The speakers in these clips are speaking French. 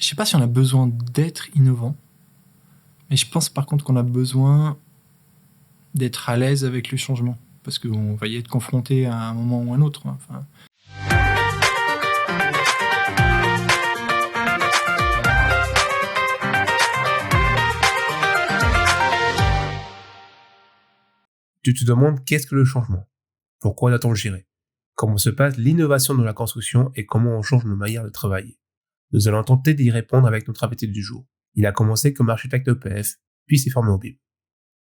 sais pas si on a besoin d'être innovant, mais je pense par contre qu'on a besoin d'être à l'aise avec le changement, parce qu'on va y être confronté à un moment ou à un autre. Enfin. Tu te demandes qu'est-ce que le changement? Pourquoi doit-on le gérer? Comment se passe l'innovation dans la construction et comment on change nos manières de travailler? Nous allons tenter d'y répondre avec notre invité du jour. Il a commencé comme architecte EPF, puis s'est formé au BIM.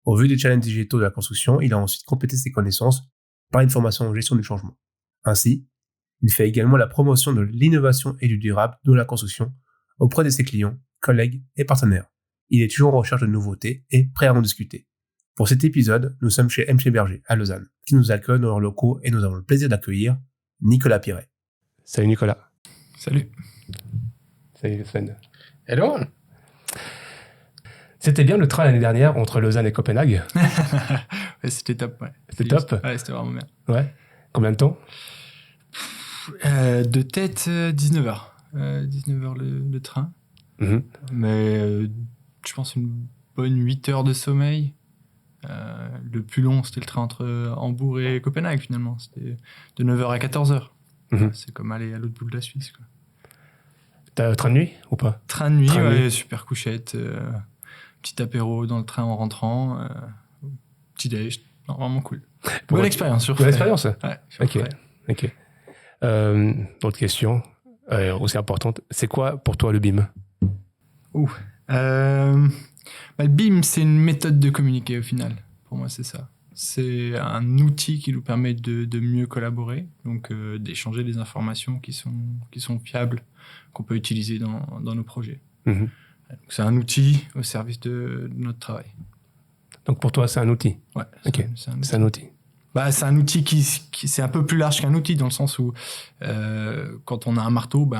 Au vu des challenges digitaux de la construction, il a ensuite complété ses connaissances par une formation en gestion du changement. Ainsi, il fait également la promotion de l'innovation et du durable dans la construction auprès de ses clients, collègues et partenaires. Il est toujours en recherche de nouveautés et prêt à en discuter. Pour cet épisode, nous sommes chez MC Berger, à Lausanne, qui nous accueille dans leurs locaux et nous avons le plaisir d'accueillir Nicolas Piret. Salut Nicolas. Salut. Salut Sven. Hello. C'était bien le train l'année dernière entre Lausanne et Copenhague. Ouais, c'était top, ouais. C'était top. Ouais, c'était vraiment bien. Ouais. Combien de temps? De tête, 19h. 19h le train. Mm-hmm. Mais je pense une bonne 8 heures de sommeil. Le plus long, c'était le train entre Hambourg et Copenhague, finalement. C'était de 9h à 14h. Mm-hmm. C'est comme aller à l'autre bout de la Suisse, quoi. T'as train de nuit ou pas? Train de nuit, Train de ouais, nuit. super couchette. Petit apéro dans le train en rentrant. Petit déj. Non, vraiment cool. Bonne expérience, surtout. Bonne expérience. Ouais, Ok. Autre question, aussi importante. C'est quoi pour toi le BIM? Le BIM, c'est une méthode de communiquer au final. Pour moi, c'est ça. C'est un outil qui nous permet de mieux collaborer, donc d'échanger des informations qui sont fiables, qu'on peut utiliser dans nos projets. Mm-hmm. Donc, c'est un outil au service de notre travail. Donc pour toi, c'est un outil? Ouais. Ok, c'est un outil. C'est un outil qui c'est un peu plus large qu'un outil, dans le sens où quand on a un marteau,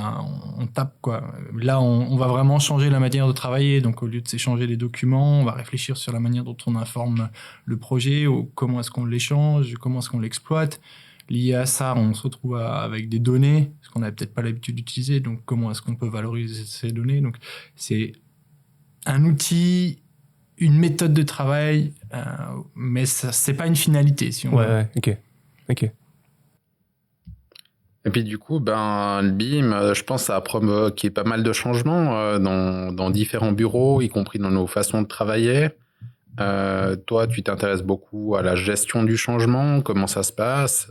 on tape, quoi. Là, on va vraiment changer la manière de travailler. Donc, au lieu de s'échanger des documents, on va réfléchir sur la manière dont on informe le projet, ou comment est-ce qu'on l'échange, comment est-ce qu'on l'exploite. Lié à ça, on se retrouve avec des données, ce qu'on n'avait peut-être pas l'habitude d'utiliser. Donc, comment est-ce qu'on peut valoriser ces données? Donc, c'est un outil, une méthode de travail, mais ça, c'est pas une finalité, si on veut. Ouais, ok. Et puis du coup, le BIM, je pense que ça a provoqué pas mal de changements dans différents bureaux, y compris dans nos façons de travailler. Toi, tu t'intéresses beaucoup à la gestion du changement, comment ça se passe.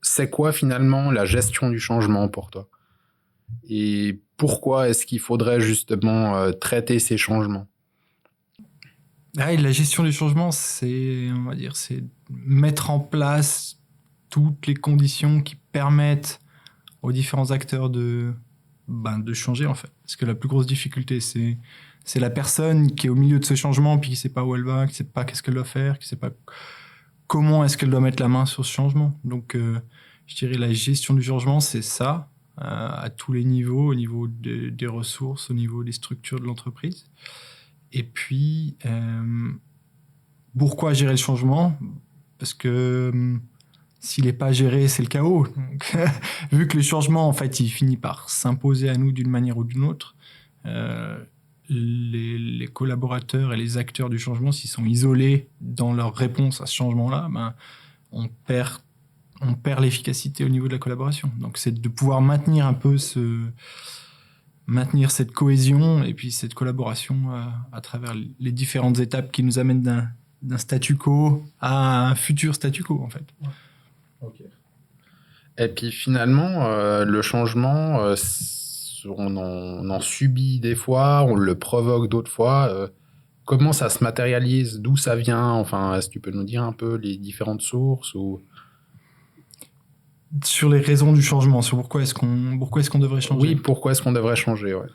C'est quoi finalement la gestion du changement pour toi? Et pourquoi est-ce qu'il faudrait justement traiter ces changements? La gestion du changement, c'est mettre en place toutes les conditions qui permettent aux différents acteurs de changer, en fait. Parce que la plus grosse difficulté, c'est la personne qui est au milieu de ce changement, puis qui ne sait pas où elle va, qui ne sait pas qu'est-ce qu'elle doit faire, qui ne sait pas comment est-ce qu'elle doit mettre la main sur ce changement. Donc, je dirais la gestion du changement, c'est ça, à tous les niveaux, au niveau des ressources, au niveau des structures de l'entreprise. Et puis, pourquoi gérer le changement? Parce que s'il n'est pas géré, c'est le chaos. Donc, vu que le changement, en fait, il finit par s'imposer à nous d'une manière ou d'une autre, les collaborateurs et les acteurs du changement, s'ils sont isolés dans leur réponse à ce changement-là, on perd l'efficacité au niveau de la collaboration. Donc, c'est de pouvoir maintenir un peu maintenir cette cohésion et puis cette collaboration à travers les différentes étapes qui nous amènent d'un statu quo à un futur statu quo, en fait. Ok. Et puis finalement, le changement, on en subit des fois, on le provoque d'autres fois. Comment ça se matérialise? D'où ça vient? Enfin, est-ce que tu peux nous dire un peu les différentes sources ou... Sur les raisons du changement, sur pourquoi est-ce qu'on devrait changer? Oui, pourquoi est-ce qu'on devrait changer, ouais.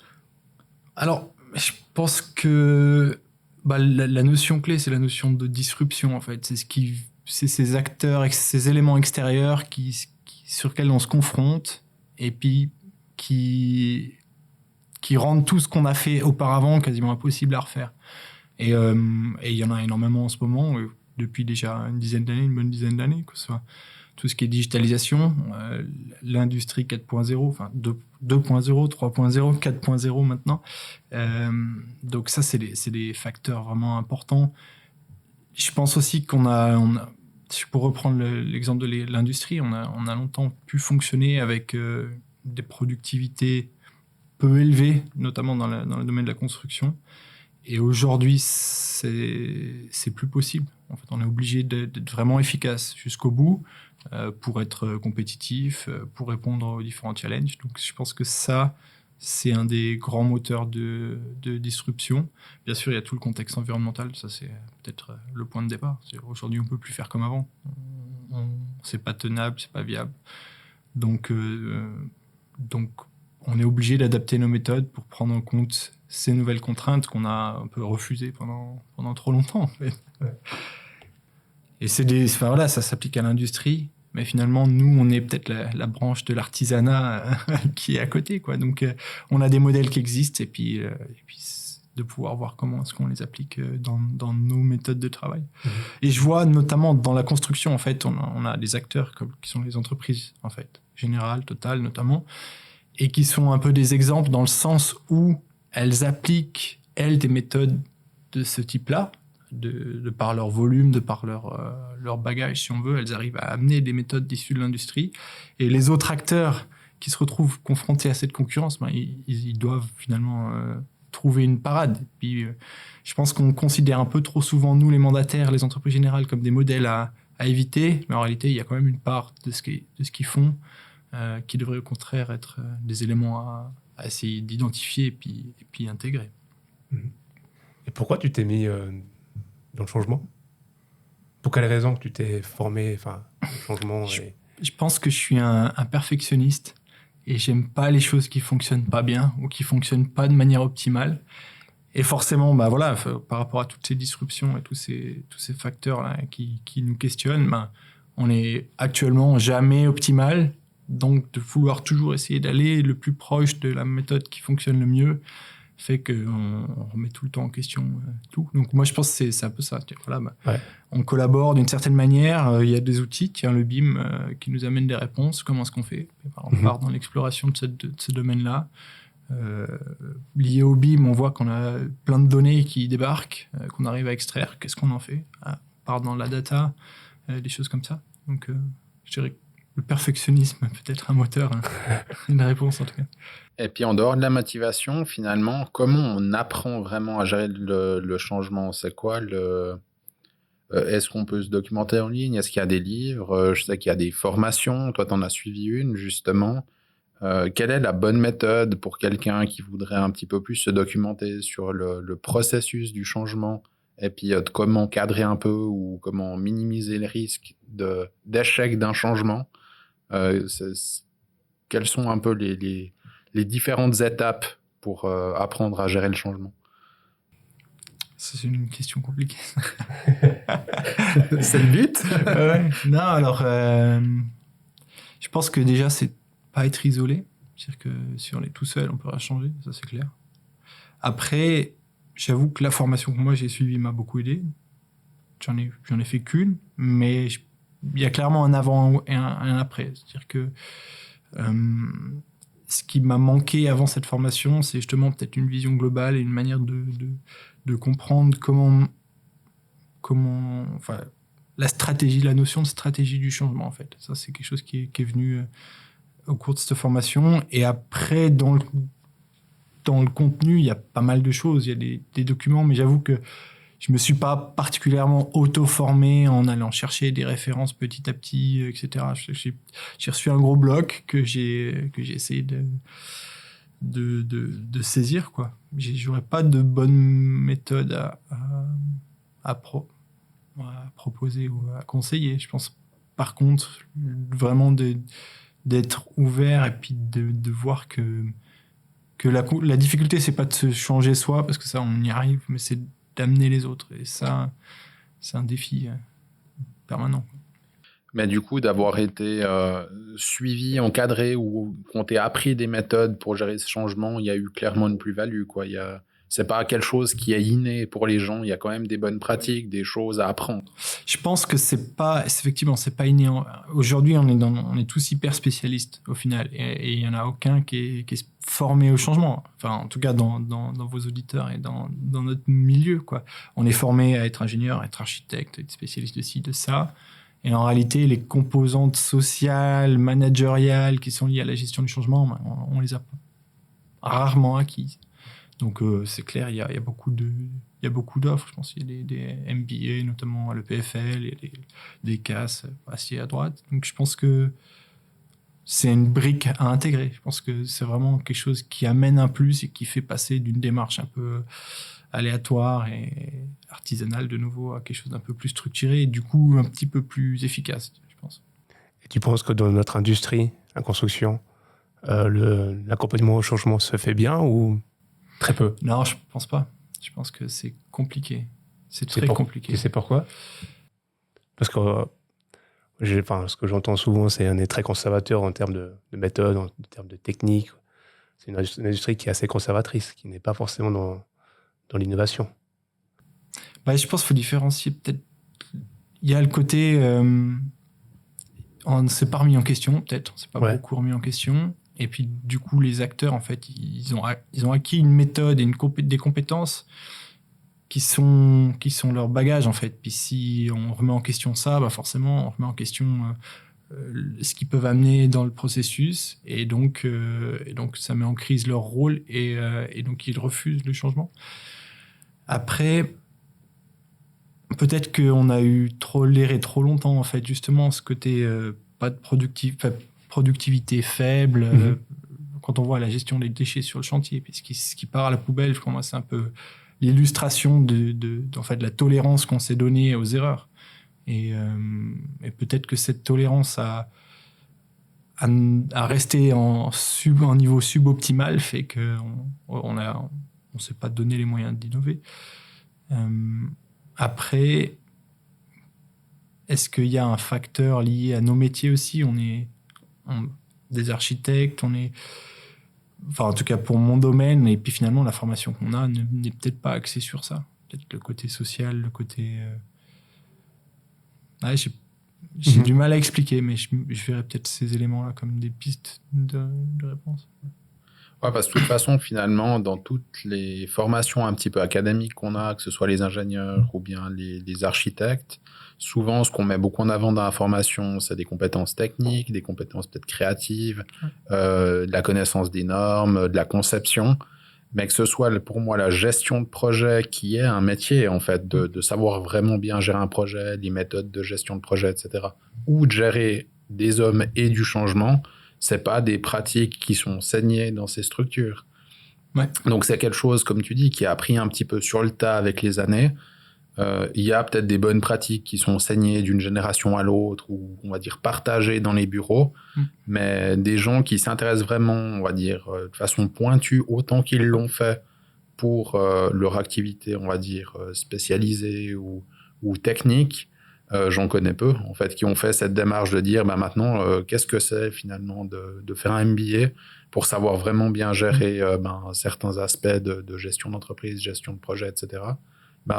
Alors, je pense que la notion clé, c'est la notion de disruption, en fait. C'est ces acteurs, ces éléments extérieurs sur lesquels on se confronte et puis qui rendent tout ce qu'on a fait auparavant quasiment impossible à refaire. Et il y en a énormément en ce moment, depuis déjà une bonne dizaine d'années, que ce soit tout ce qui est digitalisation, l'industrie 4.0, enfin 2.0, 3.0, 4.0 maintenant. Donc ça, c'est des facteurs vraiment importants. Je pense aussi qu'on a pour reprendre l'exemple de l'industrie, on a longtemps pu fonctionner avec des productivités peu élevées, notamment dans le domaine de la construction. Et aujourd'hui, c'est plus possible. En fait, on est obligé d'être vraiment efficace jusqu'au bout pour être compétitif, pour répondre aux différents challenges. Donc, je pense que ça, c'est un des grands moteurs de disruption. Bien sûr, il y a tout le contexte environnemental. Ça, c'est peut-être le point de départ. Aujourd'hui, on ne peut plus faire comme avant. C'est pas tenable, c'est pas viable. Donc, on est obligé d'adapter nos méthodes pour prendre en compte ces nouvelles contraintes qu'on a un peu refusées pendant trop longtemps. En fait. Et ça s'applique à l'industrie, mais finalement, nous, on est peut-être la branche de l'artisanat qui est à côté, quoi. Donc, on a des modèles qui existent, et puis de pouvoir voir comment est-ce qu'on les applique dans nos méthodes de travail. Mmh. Et je vois notamment dans la construction, en fait, on a des acteurs qui sont les entreprises, en fait, Générale, Total notamment, et qui sont un peu des exemples dans le sens où elles appliquent, elles, des méthodes de ce type-là, de par leur volume, de par leur bagage, si on veut. Elles arrivent à amener des méthodes issues de l'industrie. Et les autres acteurs qui se retrouvent confrontés à cette concurrence, ils doivent finalement trouver une parade. Et puis, je pense qu'on considère un peu trop souvent, nous, les mandataires, les entreprises générales, comme des modèles à éviter. Mais en réalité, il y a quand même une part de ce qu'ils font qui devrait au contraire être des éléments à essayer d'identifier et puis intégrer. Et pourquoi tu t'es mis dans le changement ? Pour quelle raison que tu t'es formé au changement Je pense que je suis un perfectionniste et j'aime pas les choses qui fonctionnent pas bien ou qui fonctionnent pas de manière optimale. Et forcément, par rapport à toutes ces disruptions et tous ces facteurs là, qui nous questionnent, on est actuellement jamais optimal. Donc, de vouloir toujours essayer d'aller le plus proche de la méthode qui fonctionne le mieux fait qu'on remet tout le temps en question tout. Donc, moi, je pense que c'est un peu ça. On collabore d'une certaine manière. Il y a des outils, le BIM, qui nous amènent des réponses. Comment est-ce qu'on fait ? On part dans l'exploration de ce domaine-là. Lié au BIM, on voit qu'on a plein de données qui débarquent, qu'on arrive à extraire. Qu'est-ce qu'on en fait ? On part dans la data, des choses comme ça. Donc, je dirais que le perfectionnisme peut être un moteur, une réponse en tout cas. Et puis en dehors de la motivation, finalement, comment on apprend vraiment à gérer le changement ? C'est quoi est-ce qu'on peut se documenter en ligne ? Est-ce qu'il y a des livres ? Je sais qu'il y a des formations. Toi, tu en as suivi une, justement. Quelle est la bonne méthode pour quelqu'un qui voudrait un petit peu plus se documenter sur le processus du changement et puis de comment cadrer un peu ou comment minimiser les risques d'échec d'un changement ? Quelles sont un peu les différentes étapes pour apprendre à gérer le changement ? C'est une question compliquée. C'est le but. Ouais. Non, alors, je pense que déjà, c'est pas être isolé. C'est-à-dire que si on est tout seul, on peut rien changer, ça c'est clair. Après, j'avoue que la formation que moi j'ai suivie m'a beaucoup aidé. J'en ai fait qu'une, mais il y a clairement un avant et un après. C'est-à-dire que ce qui m'a manqué avant cette formation, c'est justement peut-être une vision globale et une manière de comprendre la stratégie, la notion de stratégie du changement, en fait. Ça, c'est quelque chose qui est venu au cours de cette formation. Et après, dans le contenu, il y a pas mal de choses. Il y a des documents, mais j'avoue que je me suis pas particulièrement auto-formé en allant chercher des références petit à petit, etc. J'ai reçu un gros bloc que j'ai essayé de saisir, quoi. J'aurais pas de bonne méthode à proposer ou à conseiller. Je pense, par contre, vraiment d'être ouvert et puis de voir que la difficulté, c'est pas de se changer soi, parce que ça, on y arrive, mais c'est d'amener les autres. Et ça, c'est un défi permanent. Mais du coup, d'avoir été suivi, encadré ou qu'on t'ait appris des méthodes pour gérer ce changement, il y a eu clairement une plus-value, quoi. c'est pas quelque chose qui est inné pour les gens. Il y a quand même des bonnes pratiques, des choses à apprendre. Je pense que c'est pas inné. Aujourd'hui, on est tous hyper spécialistes au final, et il y en a aucun qui est formé au changement. Enfin, en tout cas, dans vos auditeurs et dans notre milieu, quoi. On est formé à être ingénieur, à être architecte, à être spécialiste de ci, de ça. Et en réalité, les composantes sociales, managériales qui sont liées à la gestion du changement, on les a rarement acquises. Donc c'est clair, il y a beaucoup d'offres. Je pense qu'il y a des MBA, notamment à l'EPFL, et des CAS assis à droite. Donc je pense que c'est une brique à intégrer. Je pense que c'est vraiment quelque chose qui amène un plus et qui fait passer d'une démarche un peu aléatoire et artisanale de nouveau à quelque chose d'un peu plus structuré et du coup un petit peu plus efficace, je pense. Et tu penses que dans notre industrie, la construction, l'accompagnement au changement se fait bien ou très peu? Non, je pense pas. Je pense que c'est compliqué. C'est très compliqué. Tu sais pourquoi? Parce que ce que j'entends souvent, c'est qu'on est très conservateur en termes de méthode, en termes de technique. C'est une industrie qui est assez conservatrice, qui n'est pas forcément dans l'innovation. Bah, je pense qu'il faut différencier peut-être. Il y a le côté... on ne s'est pas remis en question, peut-être. On ne s'est pas beaucoup remis en question. Et puis, du coup, les acteurs, en fait, ils ont acquis une méthode et des compétences qui sont leur bagage, en fait. Puis si on remet en question ça, bah forcément, on remet en question ce qu'ils peuvent amener dans le processus. Et donc ça met en crise leur rôle et donc, ils refusent le changement. Après, peut-être qu'on a eu toléré trop longtemps, en fait, justement, ce côté pas de productivité faible, quand on voit la gestion des déchets sur le chantier, puis ce qui part à la poubelle, pour moi, c'est un peu l'illustration de la tolérance qu'on s'est donnée aux erreurs. Et peut-être que cette tolérance à rester en niveau suboptimal fait qu'on ne s'est pas donné les moyens d'innover. Après, est-ce qu'il y a un facteur lié à nos métiers aussi? On est des architectes, enfin, en tout cas pour mon domaine, et puis finalement la formation qu'on a n'est peut-être pas axée sur ça. Peut-être le côté social, le côté... j'ai du mal à expliquer, mais je verrais peut-être ces éléments-là comme des pistes de réponse. Ouais, parce que de toute façon, finalement, dans toutes les formations un petit peu académiques qu'on a, que ce soit les ingénieurs ou bien les architectes, souvent, ce qu'on met beaucoup en avant dans la formation, c'est des compétences techniques, des compétences peut-être créatives, de la connaissance des normes, de la conception, mais que ce soit pour moi la gestion de projet qui est un métier, en fait, de savoir vraiment bien gérer un projet, les méthodes de gestion de projet, etc., ou de gérer des hommes et du changement. C'est pas des pratiques qui sont saignées dans ces structures. Ouais. Donc c'est quelque chose, comme tu dis, qui a appris un petit peu sur le tas avec les années. Il y a peut-être des bonnes pratiques qui sont saignées d'une génération à l'autre, ou on va dire partagées dans les bureaux, mais des gens qui s'intéressent vraiment, on va dire, de façon pointue, autant qu'ils l'ont fait pour leur activité, on va dire, spécialisée ou technique, j'en connais peu, en fait, qui ont fait cette démarche de dire, maintenant, qu'est-ce que c'est finalement de faire un MBA pour savoir vraiment bien gérer certains aspects de gestion d'entreprise, gestion de projet, etc.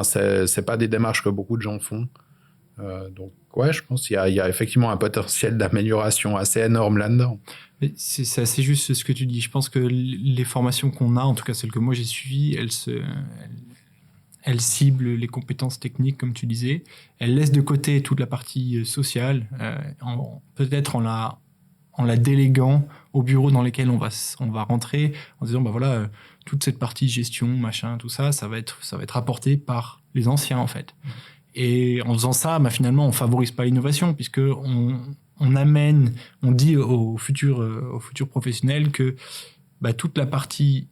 C'est pas des démarches que beaucoup de gens font. Donc, ouais, je pense qu'il y a effectivement un potentiel d'amélioration assez énorme là-dedans. Mais c'est assez juste ce que tu dis. Je pense que les formations qu'on a, en tout cas celles que moi j'ai suivies, elles ciblent les compétences techniques, comme tu disais. Elles laissent de côté toute la partie sociale, peut-être en la déléguant aux bureaux dans lesquels on va rentrer, en disant, toute cette partie gestion, machin, tout ça, ça va être apporté par les anciens, en fait. Et en faisant ça, finalement, on favorise pas l'innovation, puisque on dit aux futurs professionnels que toute la partie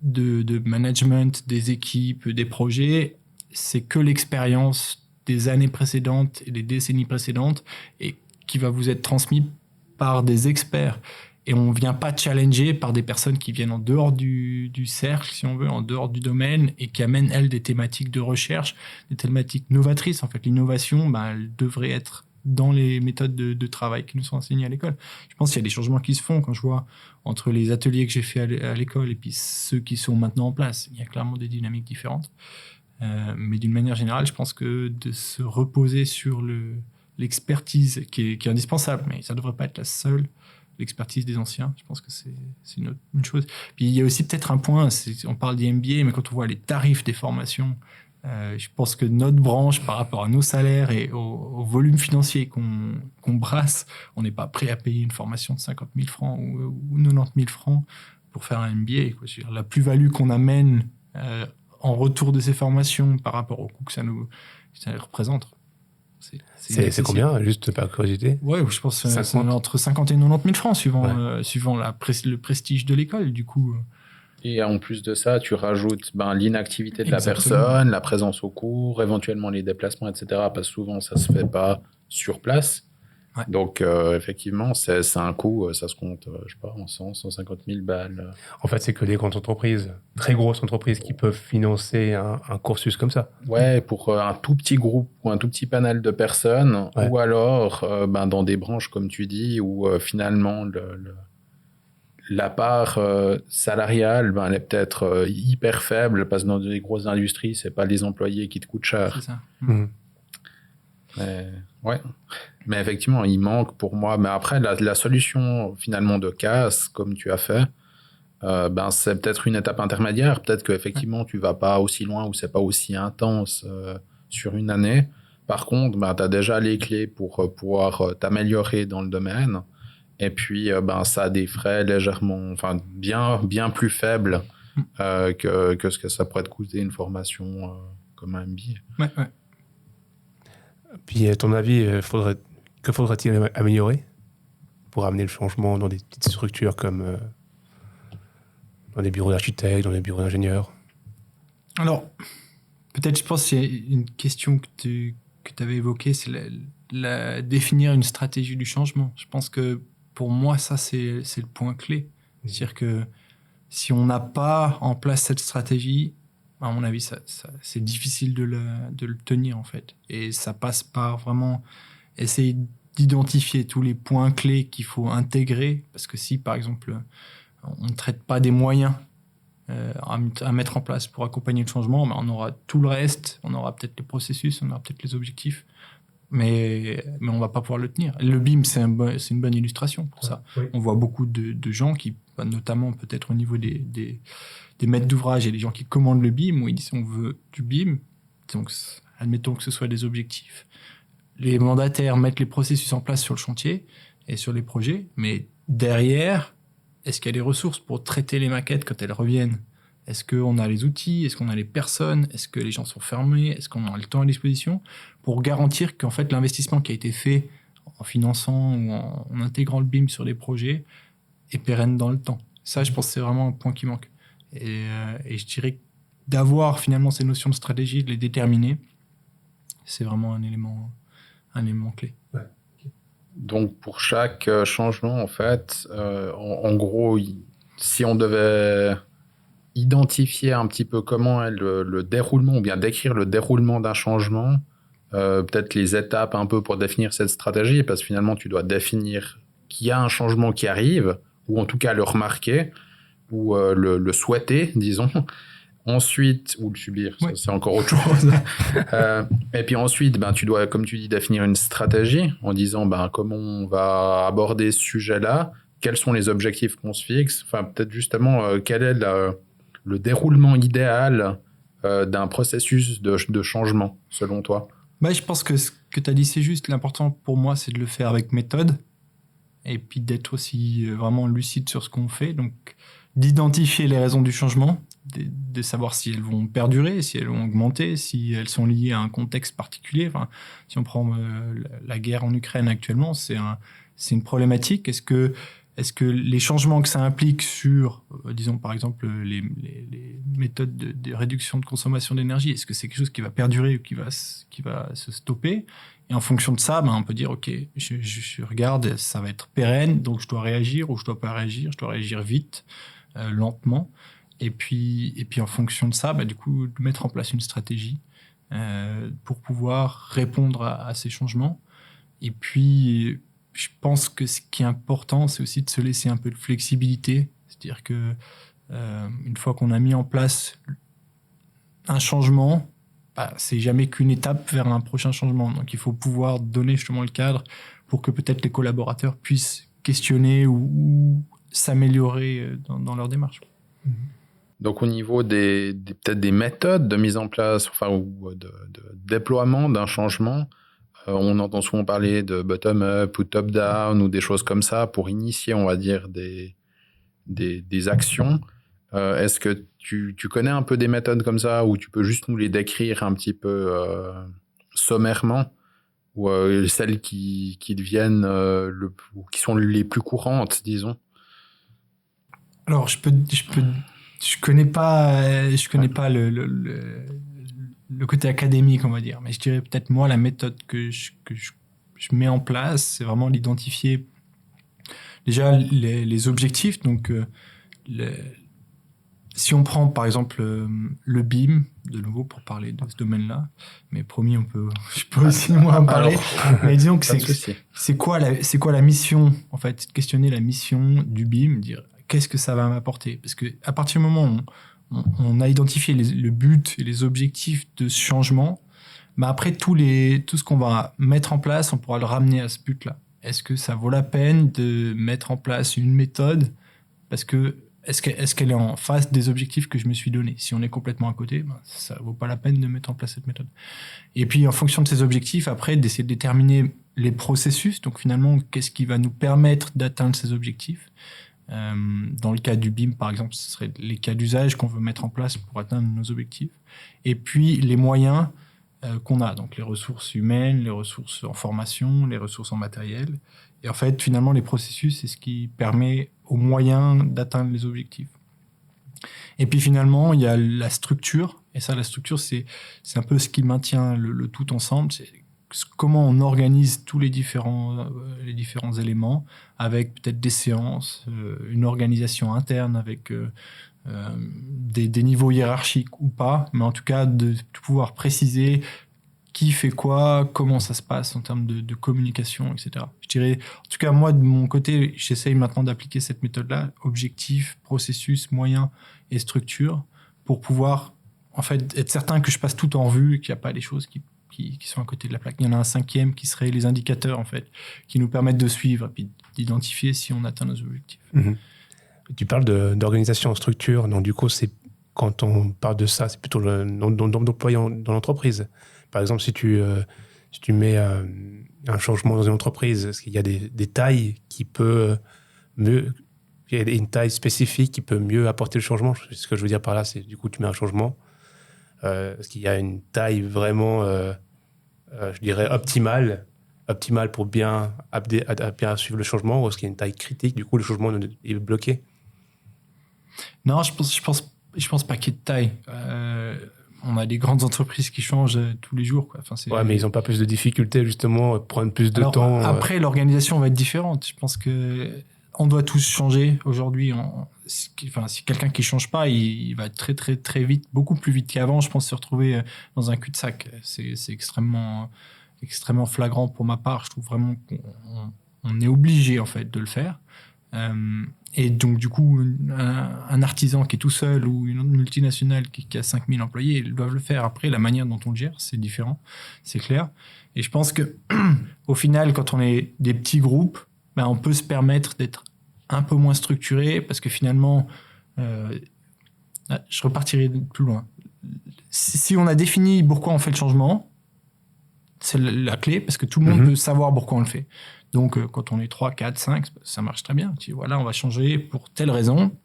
de management des équipes, des projets, c'est que l'expérience des années précédentes et des décennies précédentes et qui va vous être transmis par des experts. Et on ne vient pas challenger par des personnes qui viennent en dehors du cercle, si on veut, en dehors du domaine, et qui amènent, elles, des thématiques de recherche, des thématiques novatrices. En fait, l'innovation, elle devrait être dans les méthodes de travail qui nous sont enseignées à l'école. Je pense qu'il y a des changements qui se font quand je vois entre les ateliers que j'ai fait à l'école et puis ceux qui sont maintenant en place. Il y a clairement des dynamiques différentes. Mais d'une manière générale, je pense que de se reposer sur l'expertise qui est indispensable, mais ça ne devrait pas être la seule, l'expertise des anciens, je pense que c'est une chose. Puis il y a aussi peut-être un point, on parle des MBA, mais quand on voit les tarifs des formations, je pense que notre branche, par rapport à nos salaires et au volume financier qu'on brasse, on n'est pas prêt à payer une formation de 50 000 francs ou 90 000 francs pour faire un MBA. Quoi. Je veux dire, la plus-value qu'on amène en retour de ces formations par rapport au coût que ça représente. C'est combien, juste par curiosité? Ouais, je pense que c'est entre 50 et 90 000 francs, suivant le prestige de l'école, du coup. Et en plus de ça, tu rajoutes l'inactivité de Exactement. la personne, la présence au cours, éventuellement les déplacements, etc. Parce que souvent, ça ne se fait pas sur place. Ouais. Donc, effectivement, c'est un coût, ça se compte, je sais pas, en 100, 150 000 balles. En fait, c'est que les grandes entreprises, très grosses entreprises, qui peuvent financer un cursus comme ça. Ouais, pour un tout petit groupe ou un tout petit panel de personnes, ouais. Ou alors dans des branches, comme tu dis, où finalement, la part salariale, elle est peut-être hyper faible, parce que dans des grosses industries, c'est pas les employés qui te coûtent cher. C'est ça. Mmh. Mais, ouais. Mais effectivement, il manque pour moi. Mais après, la solution finalement de casse, comme tu as fait, c'est peut-être une étape intermédiaire. Peut-être qu'effectivement, tu vas pas aussi loin ou c'est pas aussi intense sur une année. Par contre, tu as déjà les clés pour pouvoir t'améliorer dans le domaine. Et puis, ça a des frais légèrement, enfin, bien plus faibles que ce que ça pourrait te coûter une formation comme un MBA. Ouais. Puis, à ton avis, que faudrait-il améliorer pour amener le changement dans des petites structures comme dans des bureaux d'architectes, dans des bureaux d'ingénieurs? Alors, peut-être, je pense que c'est une question que tu avais évoquée, c'est définir une stratégie du changement. Je pense que pour moi, ça, c'est le point clé. C'est-à-dire que si on n'a pas en place cette stratégie, à mon avis, c'est difficile de le tenir, en fait. Et ça passe par vraiment essayer d'identifier tous les points clés qu'il faut intégrer. Parce que si, par exemple, on ne traite pas des moyens à mettre en place pour accompagner le changement, on aura tout le reste, on aura peut-être les processus, on aura peut-être les objectifs, mais on ne va pas pouvoir le tenir. Le BIM, c'est une bonne illustration pour ça. Oui. On voit beaucoup de gens qui, notamment peut-être au niveau des maîtres d'ouvrage et des gens qui commandent le BIM, où ils disent on veut du BIM, donc admettons que ce soit des objectifs. Les mandataires mettent les processus en place sur le chantier et sur les projets, mais derrière, est-ce qu'il y a les ressources pour traiter les maquettes quand elles reviennent? Est-ce qu'on a les outils? Est-ce qu'on a les personnes? Est-ce que les gens sont fermés? Est-ce qu'on a le temps à disposition pour garantir qu'en fait l'investissement qui a été fait en finançant ou en intégrant le BIM sur des projets est pérenne dans le temps? Ça, je pense que c'est vraiment un point qui manque. Et je dirais que d'avoir finalement ces notions de stratégie, de les déterminer, c'est vraiment un élément clé. Ouais. Donc, pour chaque changement, en fait, en gros, si on devait identifier un petit peu comment est le déroulement, ou bien décrire le déroulement d'un changement, peut-être les étapes un peu pour définir cette stratégie, parce que finalement, tu dois définir qu'il y a un changement qui arrive, ou en tout cas le remarquer, ou le souhaiter, disons. Ensuite, ou le subir, oui. C'est encore autre chose. Et puis ensuite, tu dois, comme tu dis, définir une stratégie en disant comment on va aborder ce sujet-là, quels sont les objectifs qu'on se fixe, enfin peut-être justement quel est le déroulement idéal d'un processus de changement, selon toi. Je pense que ce que tu as dit, c'est juste. L'important pour moi, c'est de le faire avec méthode et puis d'être aussi vraiment lucide sur ce qu'on fait. Donc, d'identifier les raisons du changement, de savoir si elles vont perdurer, si elles vont augmenter, si elles sont liées à un contexte particulier. Enfin, si on prend la guerre en Ukraine actuellement, c'est une problématique. Est-ce que les changements que ça implique sur, disons par exemple, les méthodes de réduction de consommation d'énergie, est-ce que c'est quelque chose qui va perdurer ou qui va se stopper? Et en fonction de ça, on peut dire, OK, je regarde, ça va être pérenne, donc je dois réagir ou je dois pas réagir, je dois réagir vite, lentement. Et puis en fonction de ça, du coup, mettre en place une stratégie pour pouvoir répondre à ces changements. Et puis, je pense que ce qui est important, c'est aussi de se laisser un peu de flexibilité. C'est-à-dire que une fois qu'on a mis en place un changement, c'est jamais qu'une étape vers un prochain changement. Donc, il faut pouvoir donner justement le cadre pour que peut-être les collaborateurs puissent questionner ou s'améliorer dans leur démarche. Donc, au niveau peut-être des méthodes de mise en place, ou de déploiement d'un changement, on entend souvent parler de bottom-up ou top-down ou des choses comme ça pour initier, on va dire, des actions. Est-ce que tu connais un peu des méthodes comme ça ou tu peux juste nous les décrire un petit peu sommairement ou celles qui deviennent qui sont les plus courantes, disons? Alors, je connais pas le côté académique, on va dire, mais je dirais peut-être moi la méthode que je mets en place, c'est vraiment d'identifier déjà les objectifs. Donc, si on prend par exemple le BIM, de nouveau pour parler de ce domaine-là, mais promis, je peux aussi moi en parler. Mais disons que c'est quoi la mission, en fait, c'est de questionner la mission du BIM, dire qu'est-ce que ça va m'apporter, parce que à partir du moment où on a identifié le but et les objectifs de ce changement, après tout ce qu'on va mettre en place, on pourra le ramener à ce but-là. Est-ce que ça vaut la peine de mettre en place une méthode parce que est-ce qu'elle est en face des objectifs que je me suis donnés? Si on est complètement à côté, ça vaut pas la peine de mettre en place cette méthode. Et puis, en fonction de ces objectifs, après, d'essayer de déterminer les processus. Donc, finalement, qu'est-ce qui va nous permettre d'atteindre ces objectifs? Dans le cas du BIM, par exemple, ce serait les cas d'usage qu'on veut mettre en place pour atteindre nos objectifs. Et puis, les moyens qu'on a. Donc, les ressources humaines, les ressources en formation, les ressources en matériel. Et en fait, finalement, les processus, c'est ce qui permet aux moyens d'atteindre les objectifs. Et puis finalement, il y a la structure. Et ça, la structure, c'est un peu ce qui maintient le tout ensemble. C'est comment on organise tous les différents éléments avec peut-être des séances, une organisation interne avec des niveaux hiérarchiques ou pas. Mais en tout cas, de pouvoir préciser qui fait quoi, comment ça se passe en termes de communication, etc. Je dirais, en tout cas, moi, de mon côté, j'essaye maintenant d'appliquer cette méthode-là, objectif, processus, moyens et structure, pour pouvoir, en fait, être certain que je passe tout en revue, qu'il n'y a pas des choses qui sont à côté de la plaque. Il y en a un cinquième qui serait les indicateurs, en fait, qui nous permettent de suivre et puis d'identifier si on atteint nos objectifs. Mmh. Tu parles d'organisation en structure, donc du coup, quand on parle de ça, c'est plutôt d'employés dans l'entreprise. Par exemple, si tu mets un changement dans une entreprise, est-ce qu'il y a des tailles qui peut mieux... Il y a une taille spécifique qui peut mieux apporter le changement. Ce que je veux dire par là, c'est du coup, tu mets un changement. Est-ce qu'il y a une taille vraiment, je dirais, optimale pour bien suivre le changement, ou est-ce qu'il y a une taille critique, du coup, le changement est bloqué? Non, je pense pas qu'il y ait de taille. On a des grandes entreprises qui changent tous les jours, quoi. Enfin, ouais, mais ils n'ont pas plus de difficultés, justement, prendre plus de temps. Après, l'organisation va être différente. Je pense que on doit tous changer aujourd'hui. Si quelqu'un qui change pas, il va très très très vite, beaucoup plus vite qu'avant. Je pense se retrouver dans un cul-de-sac. C'est extrêmement flagrant pour ma part. Je trouve vraiment qu'on est obligé en fait de le faire. Et donc, du coup, un artisan qui est tout seul ou une multinationale qui a 5000 employés, ils doivent le faire. Après, la manière dont on le gère, c'est différent, c'est clair. Et je pense que, au final, quand on est des petits groupes, on peut se permettre d'être un peu moins structuré parce que finalement, je repartirai plus loin. Si on a défini pourquoi on fait le changement, c'est la clé parce que tout le monde peut savoir pourquoi on le fait. Donc, quand on est 3, 4, 5, ça marche très bien. Tu dis, voilà, on va changer pour telle raison.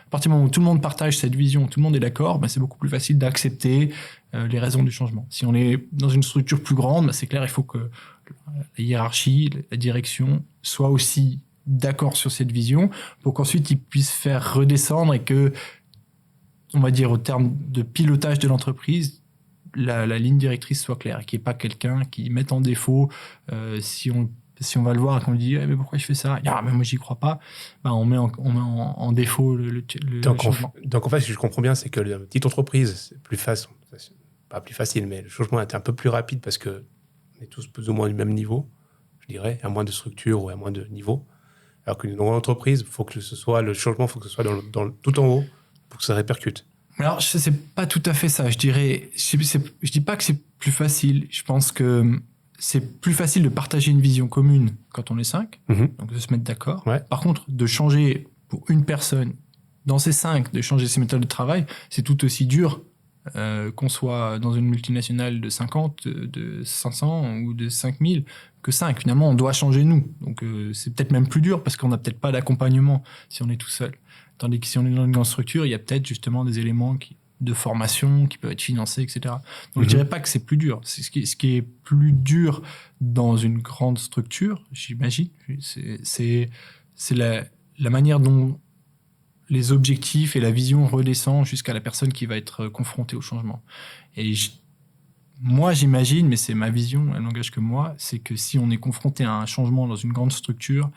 À partir du moment où tout le monde partage cette vision, tout le monde est d'accord, c'est beaucoup plus facile d'accepter les raisons du changement. Si on est dans une structure plus grande, c'est clair, il faut que la hiérarchie, la direction soient aussi d'accord sur cette vision pour qu'ensuite ils puissent faire redescendre et que, on va dire, au terme de pilotage de l'entreprise, la ligne directrice soit claire et qu'il n'y ait pas quelqu'un qui mette en défaut si on va le voir et qu'on lui dit mais pourquoi je fais ça, mais moi j'y crois pas, on met en défaut le changement. Donc en fait, si je comprends bien, c'est que la petite entreprise, c'est plus facile, pas plus facile, mais le changement est un peu plus rapide parce que on est tous plus ou moins du même niveau. je dirais, à moins de structure ou à moins de niveau. Alors qu'une grande entreprise, le changement, faut que ce soit tout en haut pour que ça répercute. Alors, c'est pas tout à fait ça. Je dis pas que c'est plus facile. Je pense que c'est plus facile de partager une vision commune quand on est 5, donc de se mettre d'accord. Ouais. Par contre, de changer pour une personne, dans ces 5, de changer ses méthodes de travail, c'est tout aussi dur qu'on soit dans une multinationale de 50, de 500 ou de 5000 que 5. Finalement, on doit changer nous. Donc, c'est peut-être même plus dur parce qu'on n'a peut-être pas d'accompagnement si on est tout seul. Tandis que si on est dans une grande structure, il y a peut-être justement des éléments de formation qui peuvent être financés, etc. Donc, je dirais pas que c'est plus dur. Ce qui est plus dur dans une grande structure, j'imagine, c'est la manière dont les objectifs et la vision redescendent jusqu'à la personne qui va être confrontée au changement. Et moi, j'imagine, mais c'est ma vision, elle n'engage que moi, c'est que si on est confronté à un changement dans une grande structure,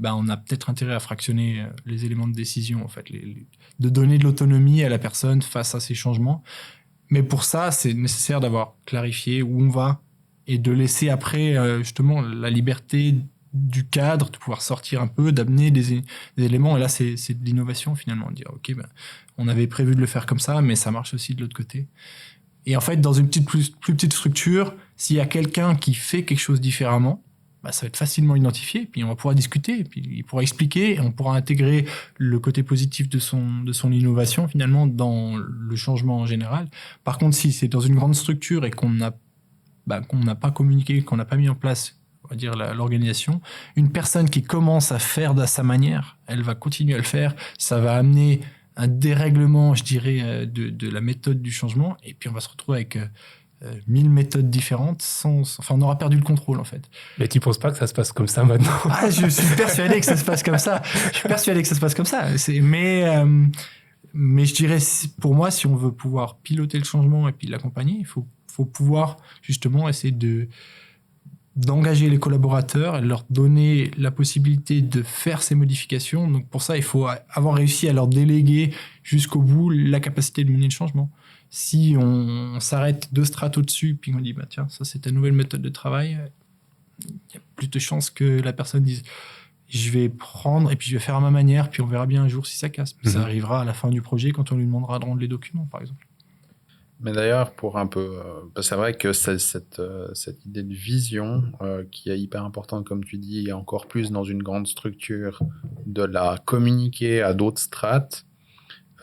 on a peut-être intérêt à fractionner les éléments de décision, en fait, de donner de l'autonomie à la personne face à ces changements. Mais pour ça, c'est nécessaire d'avoir clarifié où on va et de laisser après, justement, la liberté du cadre, de pouvoir sortir un peu, d'amener des éléments. Et là, c'est de l'innovation, finalement, de dire, OK, on avait prévu de le faire comme ça, mais ça marche aussi de l'autre côté. Et en fait, dans une plus petite structure, s'il y a quelqu'un qui fait quelque chose différemment, ça va être facilement identifié, puis on va pouvoir discuter, puis il pourra expliquer, et on pourra intégrer le côté positif de son innovation, finalement, dans le changement en général. Par contre, si c'est dans une grande structure et qu'on n'a pas communiqué, qu'on n'a pas mis en place, on va dire, l'organisation, une personne qui commence à faire de sa manière, elle va continuer à le faire, ça va amener un dérèglement, je dirais, de la méthode du changement, et puis on va se retrouver avec 1000 méthodes différentes, on aura perdu le contrôle, en fait. Mais tu penses pas que ça se passe comme ça maintenant? Je suis persuadé que ça se passe comme ça. Mais je dirais, pour moi, si on veut pouvoir piloter le changement et puis l'accompagner, il faut pouvoir justement essayer d'engager les collaborateurs et leur donner la possibilité de faire ces modifications. Donc pour ça, il faut avoir réussi à leur déléguer jusqu'au bout la capacité de mener le changement. Si on s'arrête 2 strates au-dessus, puis on dit, tiens, ça c'est ta nouvelle méthode de travail, il y a plus de chances que la personne dise, je vais prendre et puis je vais faire à ma manière, puis on verra bien un jour si ça casse. Ça arrivera à la fin du projet quand on lui demandera de rendre les documents, par exemple. Mais d'ailleurs, pour un peu, c'est vrai que cette idée de vision qui est hyper importante, comme tu dis, et encore plus dans une grande structure, de la communiquer à d'autres strates.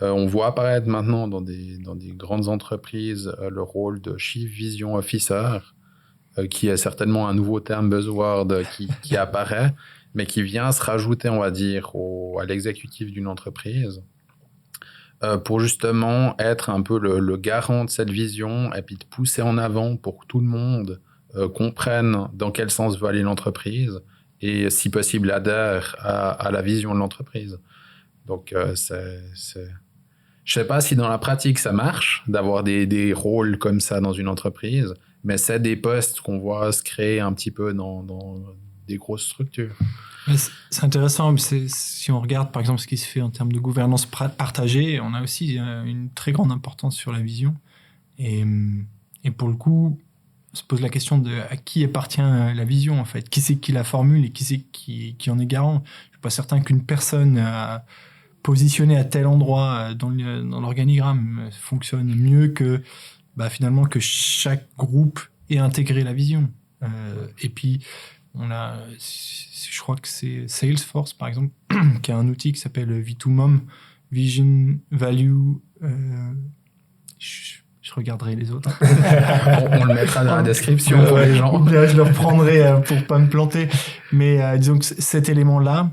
On voit apparaître maintenant dans des grandes entreprises le rôle de Chief Vision Officer, qui est certainement un nouveau terme buzzword qui apparaît, mais qui vient se rajouter, on va dire, à l'exécutif d'une entreprise. Pour justement être un peu le garant de cette vision et puis de pousser en avant pour que tout le monde comprenne dans quel sens veut aller l'entreprise et si possible adhère à la vision de l'entreprise. Donc je sais pas si dans la pratique ça marche d'avoir des rôles comme ça dans une entreprise, mais c'est des postes qu'on voit se créer un petit peu dans des grosses structures. Mais c'est intéressant, si on regarde par exemple ce qui se fait en termes de gouvernance partagée, on a aussi une très grande importance sur la vision. Et pour le coup, on se pose la question de à qui appartient la vision en fait. Qui c'est qui la formule et qui c'est qui en est garant. Je suis pas certain qu'une personne positionnée à tel endroit dans l'organigramme fonctionne mieux que finalement que chaque groupe ait intégré la vision. Et puis je crois que c'est Salesforce, par exemple, qui a un outil qui s'appelle V2MOM, Vision, Value. Je regarderai les autres. on le mettra dans la description pour les gens. Je le reprendrai pour pas me planter. Mais disons que cet élément-là,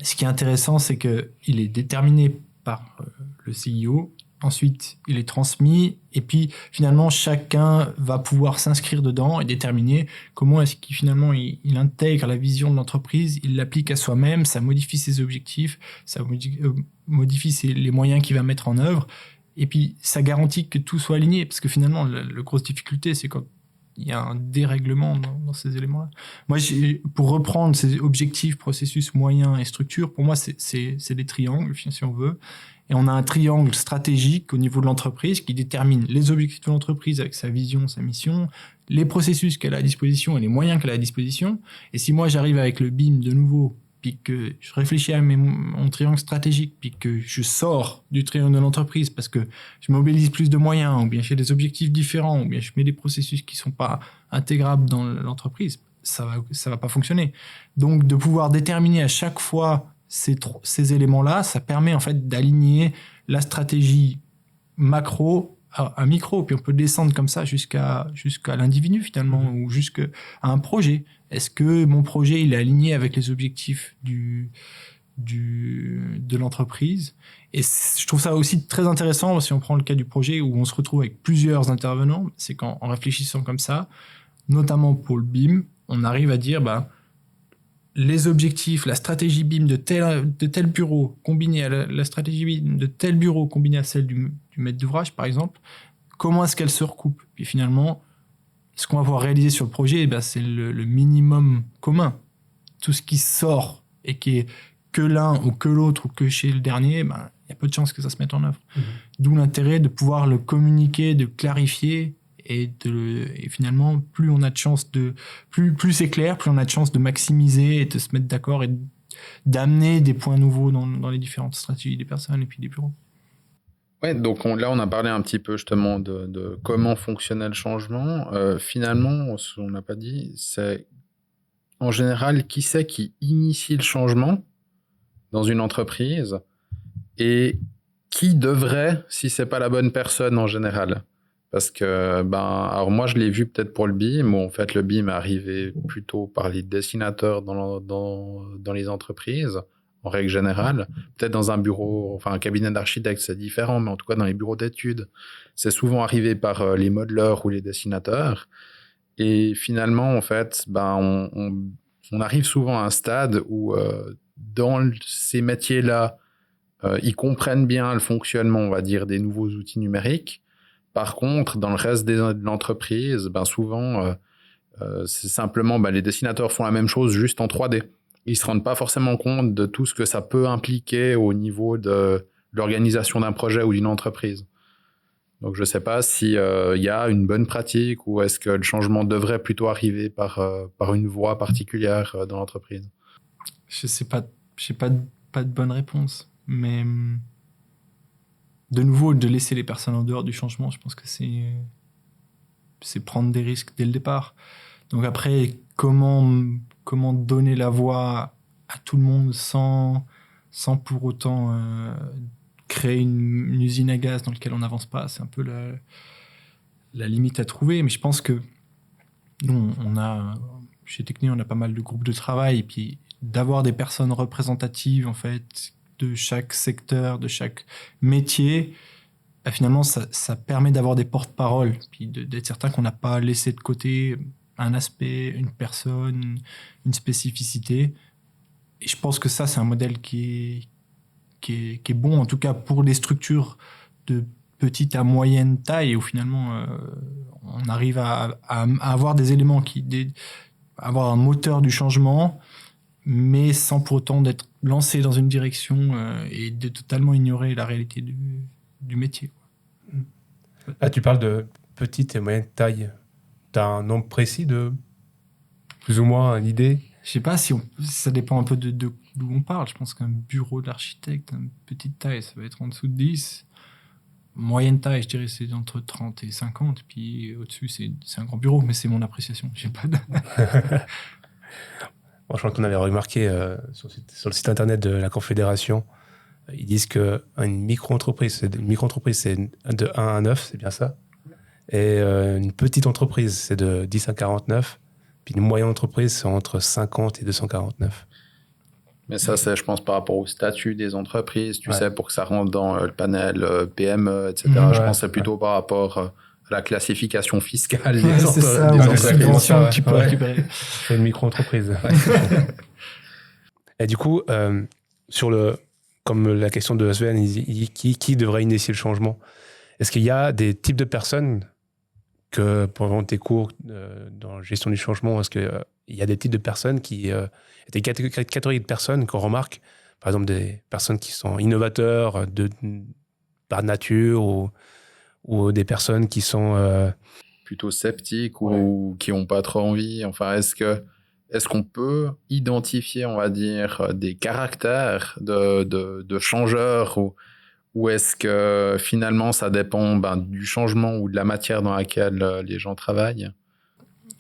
ce qui est intéressant, c'est qu'il est déterminé par le CEO. Ensuite, il est transmis et puis finalement, chacun va pouvoir s'inscrire dedans et déterminer comment est-ce qu'il finalement il intègre la vision de l'entreprise, il l'applique à soi-même, ça modifie ses objectifs, ça modifie les moyens qu'il va mettre en œuvre et puis ça garantit que tout soit aligné parce que finalement, la grosse difficulté, c'est quand il y a un dérèglement dans ces éléments-là. Moi, pour reprendre ces objectifs, processus, moyens et structures, pour moi, c'est des triangles, si on veut. Et on a un triangle stratégique au niveau de l'entreprise qui détermine les objectifs de l'entreprise avec sa vision, sa mission, les processus qu'elle a à disposition et les moyens qu'elle a à disposition. Et si moi j'arrive avec le BIM de nouveau, puis que je réfléchis à mon triangle stratégique, puis que je sors du triangle de l'entreprise parce que je mobilise plus de moyens, ou bien j'ai des objectifs différents, ou bien je mets des processus qui sont pas intégrables dans l'entreprise, ça va pas fonctionner. Donc de pouvoir déterminer à chaque fois ces éléments-là, ça permet en fait d'aligner la stratégie macro à micro, puis on peut descendre comme ça jusqu'à l'individu finalement, ou jusqu'à un projet. Est-ce que mon projet il est aligné avec les objectifs de l'entreprise? Et je trouve ça aussi très intéressant si on prend le cas du projet où on se retrouve avec plusieurs intervenants, c'est qu'en réfléchissant comme ça, notamment pour le BIM, on arrive à dire les objectifs, la stratégie BIM de tel bureau combinée à la stratégie BIM de tel bureau combinée à celle du maître d'ouvrage, par exemple, comment est-ce qu'elles se recoupent? Puis finalement, ce qu'on va pouvoir réaliser sur le projet, c'est le minimum commun. Tout ce qui sort et qui est que l'un ou que l'autre ou que chez le dernier, il y a peu de chances que ça se mette en œuvre. D'où l'intérêt de pouvoir le communiquer, de clarifier. Et finalement, plus on a de chance plus c'est clair, plus on a de chance de maximiser et de se mettre d'accord et d'amener des points nouveaux dans les différentes stratégies des personnes et puis des bureaux. Ouais, donc là, on a parlé un petit peu justement de comment fonctionnait le changement. Finalement, ce qu'on n'a pas dit, c'est en général qui c'est qui initie le changement dans une entreprise et qui devrait, si c'est pas la bonne personne en général. Parce que, alors moi, je l'ai vu peut-être pour le BIM, où en fait, le BIM est arrivé plutôt par les dessinateurs dans les entreprises, en règle générale. Peut-être dans un bureau, enfin, un cabinet d'architectes, c'est différent, mais en tout cas, dans les bureaux d'études, c'est souvent arrivé par les modeleurs ou les dessinateurs. Et finalement, en fait, on arrive souvent à un stade où, dans ces métiers-là, ils comprennent bien le fonctionnement, on va dire, des nouveaux outils numériques. Par contre, dans le reste de l'entreprise, souvent, c'est simplement les dessinateurs font la même chose juste en 3D. Ils ne se rendent pas forcément compte de tout ce que ça peut impliquer au niveau de l'organisation d'un projet ou d'une entreprise. Donc, je ne sais pas s'il y a une bonne pratique ou est-ce que le changement devrait plutôt arriver par une voie particulière dans l'entreprise. Je ne sais pas, je n'ai pas de bonne réponse, mais... De nouveau, de laisser les personnes en dehors du changement, je pense que c'est prendre des risques dès le départ. Donc après, comment donner la voix à tout le monde sans pour autant créer une usine à gaz dans laquelle on n'avance pas, c'est un peu la limite à trouver. Mais je pense que nous, chez Techni, on a pas mal de groupes de travail, et puis d'avoir des personnes représentatives, en fait, de chaque secteur, de chaque métier, finalement, ça permet d'avoir des porte-paroles, puis d'être certain qu'on n'a pas laissé de côté un aspect, une personne, une spécificité. Et je pense que ça, c'est un modèle qui est bon, en tout cas pour les structures de petite à moyenne taille, où finalement, on arrive à avoir des éléments avoir un moteur du changement, mais sans pour autant d'être lancé dans une direction et de totalement ignorer la réalité du métier. Là, tu parles de petite et moyenne taille. Tu as un nombre précis de plus ou moins une idée? Je sais pas si ça dépend un peu d'où on parle. Je pense qu'un bureau d'architecte, une petite taille, ça va être en dessous de 10. Moyenne taille, je dirais, c'est entre 30 et 50. Puis au-dessus, c'est un grand bureau, mais c'est mon appréciation. Je sais pas. Bon, je crois qu'on avait remarqué sur le site internet de la Confédération, ils disent qu'une micro-entreprise, c'est de 1 à 9, c'est bien ça. Et une petite entreprise, c'est de 10 à 49. Puis une moyenne entreprise, c'est entre 50 et 249. Mais ça, c'est, je pense, par rapport au statut des entreprises, tu sais, pour que ça rentre dans le panel PME, etc. Je pense que c'est plutôt par rapport à la classification fiscale des entreprises. C'est ça, des subventions que tu peux récupérer. C'est une micro-entreprise. Et du coup, comme la question de Sven, qui devrait initier le changement? Est-ce qu'il y a des types de personnes que pendant tes cours dans la gestion du changement, est-ce qu'il y a des types de personnes des catégories de personnes qu'on remarque, par exemple des personnes qui sont innovateurs par nature ou des personnes qui sont plutôt sceptiques ou qui n'ont pas trop envie. Enfin, est-ce qu'on peut identifier, on va dire, des caractères de changeurs ou est-ce que finalement ça dépend du changement ou de la matière dans laquelle les gens travaillent?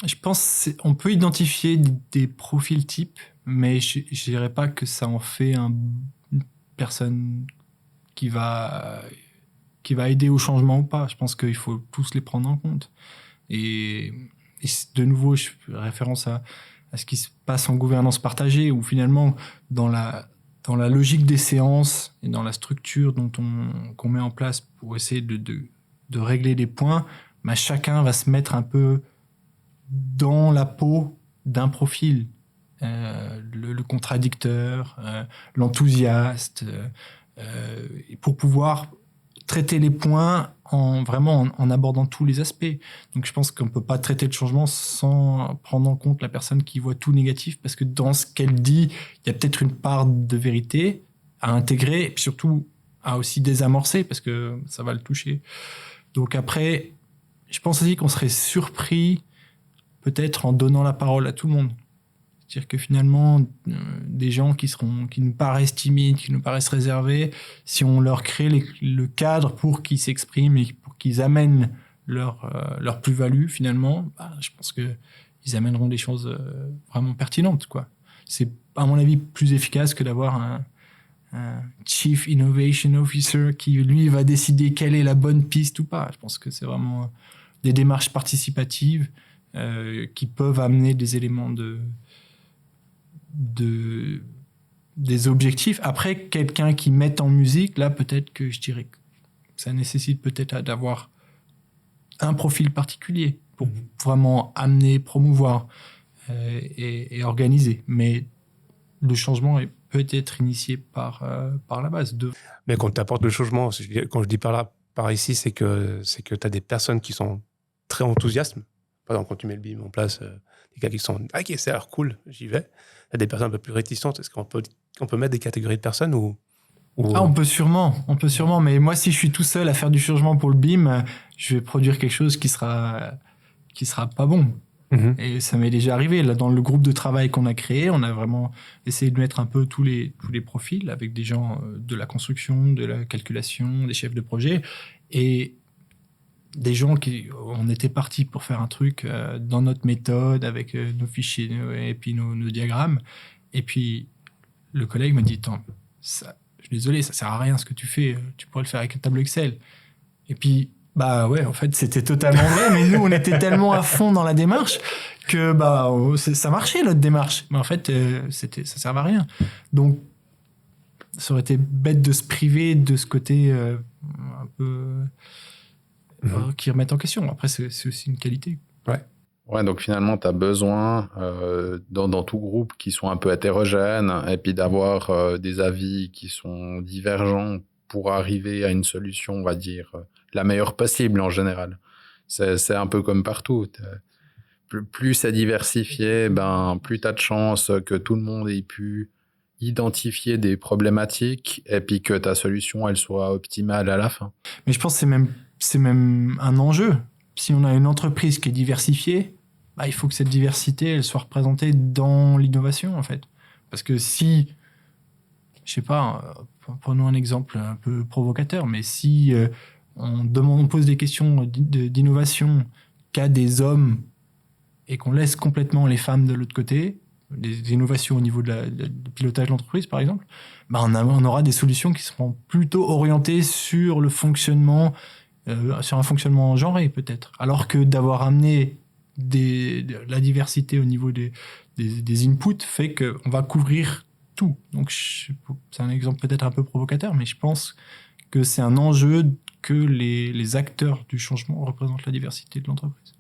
Je pense qu'on peut identifier des profils types, mais je dirais pas que ça en fait une personne qui va aider au changement ou pas. Je pense qu'il faut tous les prendre en compte. Et de nouveau, je fais référence à ce qui se passe en gouvernance partagée, où finalement, dans la logique des séances et dans la structure qu'on met en place pour essayer de régler des points, chacun va se mettre un peu dans la peau d'un profil. Le contradicteur, l'enthousiaste, pour pouvoir traiter les points en abordant tous les aspects. Donc je pense qu'on ne peut pas traiter le changement sans prendre en compte la personne qui voit tout négatif, parce que dans ce qu'elle dit, il y a peut-être une part de vérité à intégrer, et puis surtout à aussi désamorcer, parce que ça va le toucher. Donc après, je pense aussi qu'on serait surpris peut-être en donnant la parole à tout le monde. C'est-à-dire que finalement, des gens qui nous paraissent timides, qui nous paraissent réservés, si on leur crée le cadre pour qu'ils s'expriment et pour qu'ils amènent leur plus-value, finalement, je pense qu'ils amèneront des choses vraiment pertinentes, quoi. C'est, à mon avis, plus efficace que d'avoir un Chief Innovation Officer qui, lui, va décider quelle est la bonne piste ou pas. Je pense que c'est vraiment des démarches participatives qui peuvent amener des éléments des objectifs. Après, quelqu'un qui met en musique, là, peut-être que je dirais que ça nécessite peut-être d'avoir un profil particulier pour vraiment amener, promouvoir et organiser. Mais le changement peut être initié par la base. Mais quand tu apportes le changement, quand je dis par ici, c'est que tu as des personnes qui sont très enthousiastes. Par exemple, quand tu mets le BIM en place, des gars qui sont « Ok, ça a l'air cool, j'y vais ». Il y a des personnes un peu plus réticentes. Est-ce qu'on peut mettre des catégories de personnes ou... on peut sûrement. Mais moi, si je suis tout seul à faire du changement pour le BIM, je vais produire quelque chose qui sera pas bon. Mm-hmm. Et ça m'est déjà arrivé. Là, dans le groupe de travail qu'on a créé, on a vraiment essayé de mettre un peu tous les profils avec des gens de la construction, de la calculation, des chefs de projet et des gens on était partis pour faire un truc dans notre méthode avec nos fichiers et puis nos diagrammes. Et puis le collègue m'a dit attends, je suis désolé, ça sert à rien ce que tu fais. Tu pourrais le faire avec un tableau Excel. Et puis ouais, en fait, c'était totalement vrai, mais nous, on était tellement à fond dans la démarche que ça marchait, notre démarche. Mais en fait, ça servait à rien. Donc, ça aurait été bête de se priver de ce côté un peu qui remettent en question. Après, c'est aussi une qualité. Ouais, donc finalement, tu as besoin, dans tout groupe, qui sont un peu hétérogènes, et puis d'avoir des avis qui sont divergents pour arriver à une solution, on va dire, la meilleure possible en général. C'est un peu comme partout. Plus c'est diversifié, plus tu as de chances que tout le monde ait pu identifier des problématiques et puis que ta solution, elle soit optimale à la fin. Mais je pense que c'est même un enjeu. Si on a une entreprise qui est diversifiée, il faut que cette diversité elle soit représentée dans l'innovation, en fait. Parce que si, je sais pas, prenons un exemple un peu provocateur, mais si on pose des questions d'innovation qu'à des hommes et qu'on laisse complètement les femmes de l'autre côté, des innovations au niveau du pilotage de l'entreprise, par exemple, on aura des solutions qui seront plutôt orientées sur le fonctionnement, sur un fonctionnement genré, peut-être. Alors que d'avoir amené la diversité au niveau des inputs fait qu'on va couvrir tout. Donc, c'est un exemple peut-être un peu provocateur, mais je pense que c'est un enjeu que les acteurs du changement représentent la diversité de l'entreprise.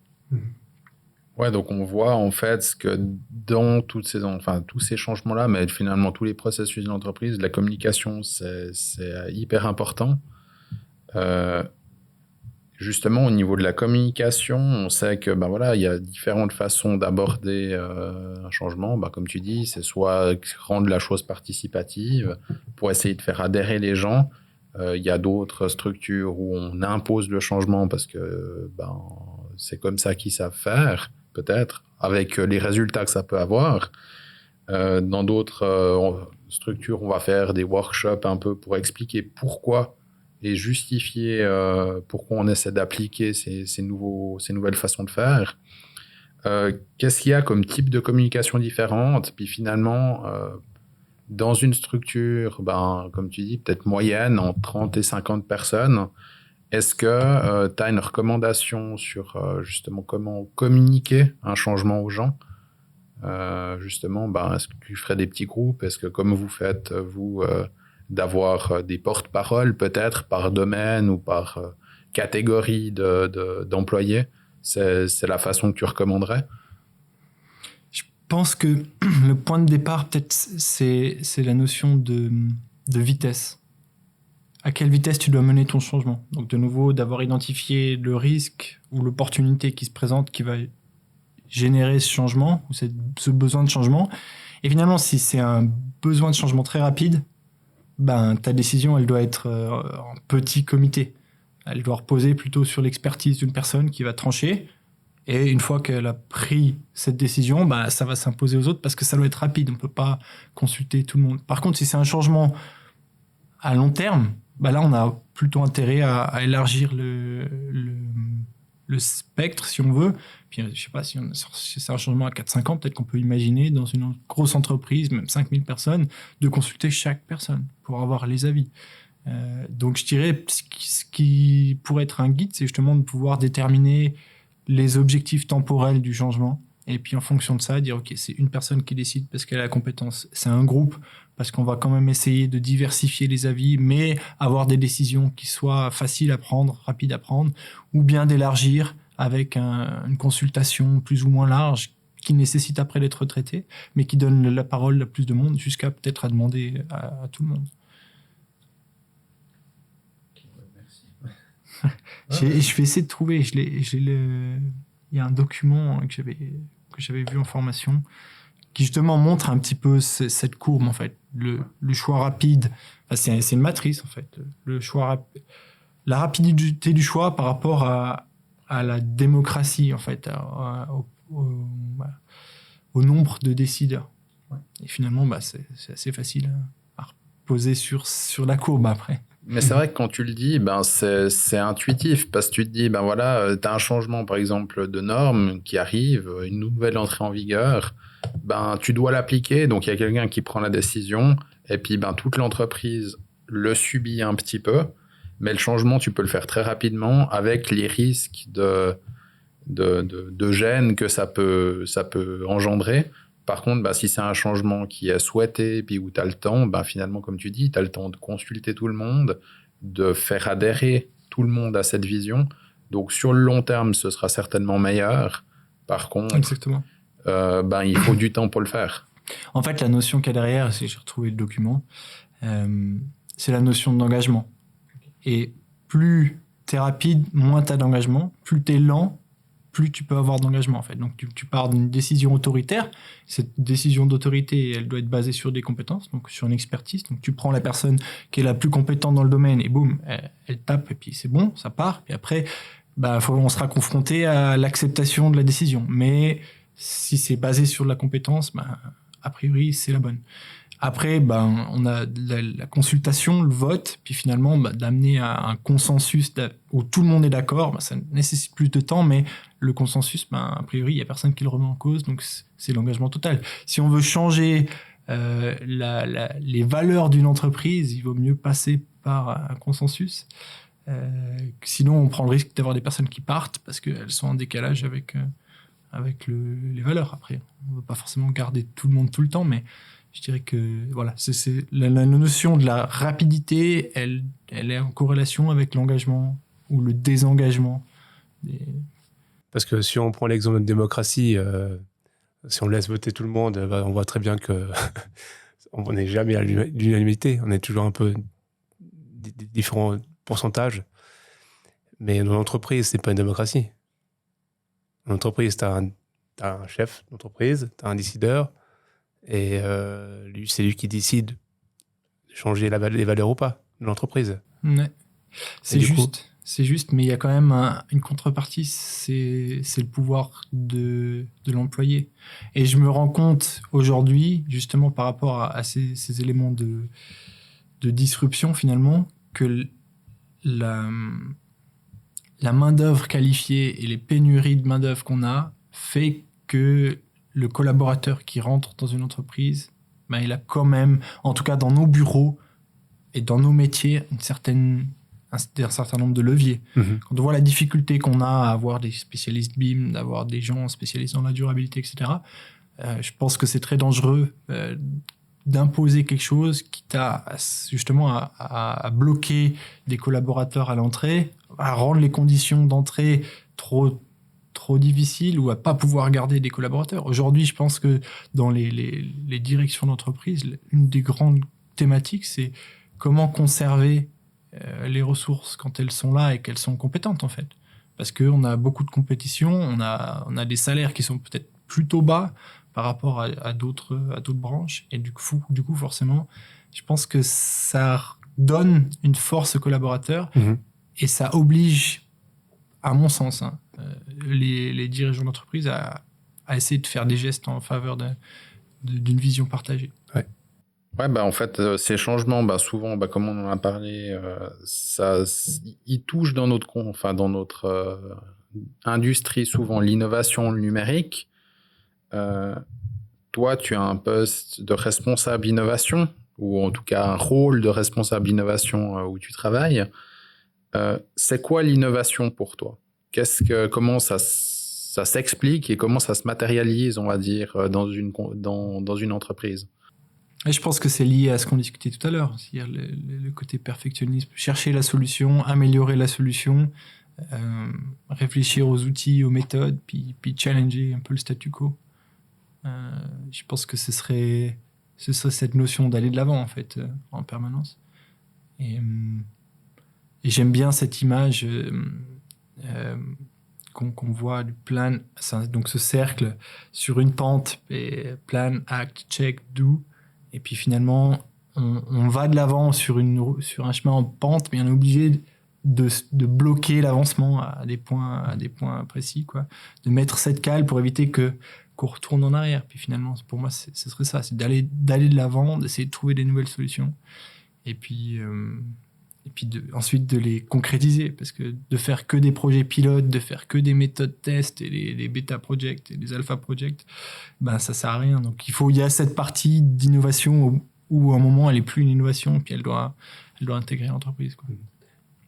Ouais, donc on voit en fait que dans tous ces changements-là, mais finalement tous les processus de l'entreprise, la communication, c'est hyper important. Justement, au niveau de la communication, on sait que voilà, il y a différentes façons d'aborder un changement. Comme tu dis, c'est soit rendre la chose participative pour essayer de faire adhérer les gens. Il y a d'autres structures où on impose le changement parce que c'est comme ça qu'ils savent faire, peut-être, avec les résultats que ça peut avoir. Dans d'autres structures, on va faire des workshops un peu pour expliquer pourquoi et justifier pourquoi on essaie d'appliquer ces nouvelles façons de faire. Qu'est-ce qu'il y a comme type de communication différente? Puis finalement, dans une structure, comme tu dis, peut-être moyenne, entre 30 et 50 personnes, est-ce que tu as une recommandation sur justement comment communiquer un changement aux gens? Justement, est-ce que tu ferais des petits groupes? Est-ce que comme vous faites, vous, d'avoir des porte-paroles peut-être par domaine ou par catégorie d'employés, c'est la façon que tu recommanderais? Je pense que le point de départ, peut-être, c'est la notion de vitesse. À quelle vitesse tu dois mener ton changement? Donc, de nouveau, d'avoir identifié le risque ou l'opportunité qui se présente, qui va générer ce changement ou ce besoin de changement. Et finalement, si c'est un besoin de changement très rapide, ta décision, elle doit être en petit comité. Elle doit reposer plutôt sur l'expertise d'une personne qui va trancher. Et une fois qu'elle a pris cette décision, ça va s'imposer aux autres parce que ça doit être rapide. On ne peut pas consulter tout le monde. Par contre, si c'est un changement à long terme, là, on a plutôt intérêt à élargir le spectre, si on veut. Puis, je sais pas, si c'est un changement à 4-5 ans, peut-être qu'on peut imaginer, dans une grosse entreprise, même 5000 personnes, de consulter chaque personne pour avoir les avis. Donc, je dirais, ce qui pourrait être un guide, c'est justement de pouvoir déterminer les objectifs temporels du changement. Et puis, en fonction de ça, dire, OK, c'est une personne qui décide parce qu'elle a la compétence. C'est un groupe parce qu'on va quand même essayer de diversifier les avis, mais avoir des décisions qui soient faciles à prendre, rapides à prendre, ou bien d'élargir avec une consultation plus ou moins large qui nécessite après d'être traitée, mais qui donne la parole à plus de monde, jusqu'à peut-être à demander à tout le monde. Je vais essayer de trouver. Il y a un document que j'avais vu en formation qui justement montre un petit peu cette courbe en fait. Le choix rapide, c'est une matrice en fait. La rapidité du choix par rapport à la démocratie en fait, au nombre de décideurs. Et finalement, c'est assez facile à reposer sur la courbe après. Mais c'est vrai que quand tu le dis, c'est intuitif parce que tu te dis, voilà, tu as un changement par exemple de norme qui arrive, une nouvelle entrée en vigueur, tu dois l'appliquer, donc il y a quelqu'un qui prend la décision et puis toute l'entreprise le subit un petit peu, mais le changement tu peux le faire très rapidement avec les risques de gêne que ça peut engendrer. Par contre, si c'est un changement qui est souhaité, puis où tu as le temps, finalement, comme tu dis, tu as le temps de consulter tout le monde, de faire adhérer tout le monde à cette vision. Donc, sur le long terme, ce sera certainement meilleur. Par contre, exactement. Il faut du temps pour le faire. En fait, la notion qu'il y a derrière, si j'ai retrouvé le document, c'est la notion d'engagement. Et plus tu es rapide, moins tu as d'engagement. Plus tu es lent, plus tu peux avoir d'engagement en fait. Donc tu pars d'une décision autoritaire. Cette décision d'autorité, elle doit être basée sur des compétences, donc sur une expertise. Donc tu prends la personne qui est la plus compétente dans le domaine et boum, elle tape et puis c'est bon, ça part. Et après, on sera confronté à l'acceptation de la décision. Mais si c'est basé sur la compétence, a priori c'est la bonne. Après, on a la consultation, le vote, puis finalement, d'amener à un consensus où tout le monde est d'accord, ça nécessite plus de temps, mais le consensus, a priori, il n'y a personne qui le remet en cause, donc c'est l'engagement total. Si on veut changer les valeurs d'une entreprise, il vaut mieux passer par un consensus. Sinon, on prend le risque d'avoir des personnes qui partent parce qu'elles sont en décalage avec les valeurs. Après, on ne veut pas forcément garder tout le monde tout le temps, mais je dirais que voilà, c'est la notion de la rapidité, elle est en corrélation avec l'engagement ou le désengagement. Parce que si on prend l'exemple de démocratie, si on laisse voter tout le monde, on voit très bien que on n'est jamais à l'unanimité. On est toujours un peu différents pourcentages. Mais dans l'entreprise, c'est pas une démocratie. Dans l'entreprise, t'as un chef d'entreprise, t'as un décideur, et c'est lui qui décide de changer les valeurs ou pas de l'entreprise. Ouais. C'est du coup- juste. C'est juste, mais il y a quand même une contrepartie, c'est le pouvoir de l'employé. Et je me rends compte aujourd'hui, justement par rapport à ces éléments de disruption finalement, que la main-d'œuvre qualifiée et les pénuries de main-d'œuvre qu'on a fait que le collaborateur qui rentre dans une entreprise, ben, il a quand même, en tout cas dans nos bureaux et dans nos métiers, un certain nombre de leviers. Mhm. Quand on voit la difficulté qu'on a à avoir des spécialistes BIM, d'avoir des gens spécialisés dans la durabilité, etc., je pense que c'est très dangereux d'imposer quelque chose qui t'a justement à bloquer des collaborateurs à l'entrée, à rendre les conditions d'entrée trop difficiles ou à pas pouvoir garder des collaborateurs. Aujourd'hui, je pense que dans les directions d'entreprise, une des grandes thématiques, c'est comment conserver les ressources quand elles sont là et qu'elles sont compétentes, en fait. Parce qu'on a beaucoup de compétition, on a des salaires qui sont peut-être plutôt bas par rapport à d'autres branches. Et du coup, forcément, je pense que ça donne une force aux collaborateurs et ça oblige, à mon sens, les dirigeants d'entreprise à essayer de faire des gestes en faveur d'une vision partagée. Ouais, bah en fait, ces changements, bah souvent, bah comme on en a parlé, ils touchent dans notre industrie souvent l'innovation numérique. Toi, tu as un poste de responsable innovation, ou en tout cas un rôle de responsable innovation où tu travailles. C'est quoi l'innovation pour toi? Comment ça s'explique et comment ça se matérialise, on va dire, dans une entreprise? Et je pense que c'est lié à ce qu'on discutait tout à l'heure, c'est-à-dire le côté perfectionnisme, chercher la solution, améliorer la solution, réfléchir aux outils, aux méthodes, puis challenger un peu le statu quo. Je pense que ce serait cette notion d'aller de l'avant en fait, en permanence. Et j'aime bien cette image qu'on voit du plan, donc ce cercle sur une pente, et plan, act, check, do. Et puis finalement, on va de l'avant sur un chemin en pente, mais on est obligé de bloquer l'avancement à des points précis, quoi. De mettre cette cale pour éviter qu'on retourne en arrière. Puis finalement, pour moi, ce serait ça, c'est d'aller de l'avant, d'essayer de trouver des nouvelles solutions. Et puis ensuite de les concrétiser, parce que de faire que des projets pilotes, de faire que des méthodes tests et les bêta projects et les alpha projects, ben ça sert à rien. Donc il y a cette partie d'innovation où à un moment elle est plus une innovation, puis elle doit intégrer l'entreprise, quoi.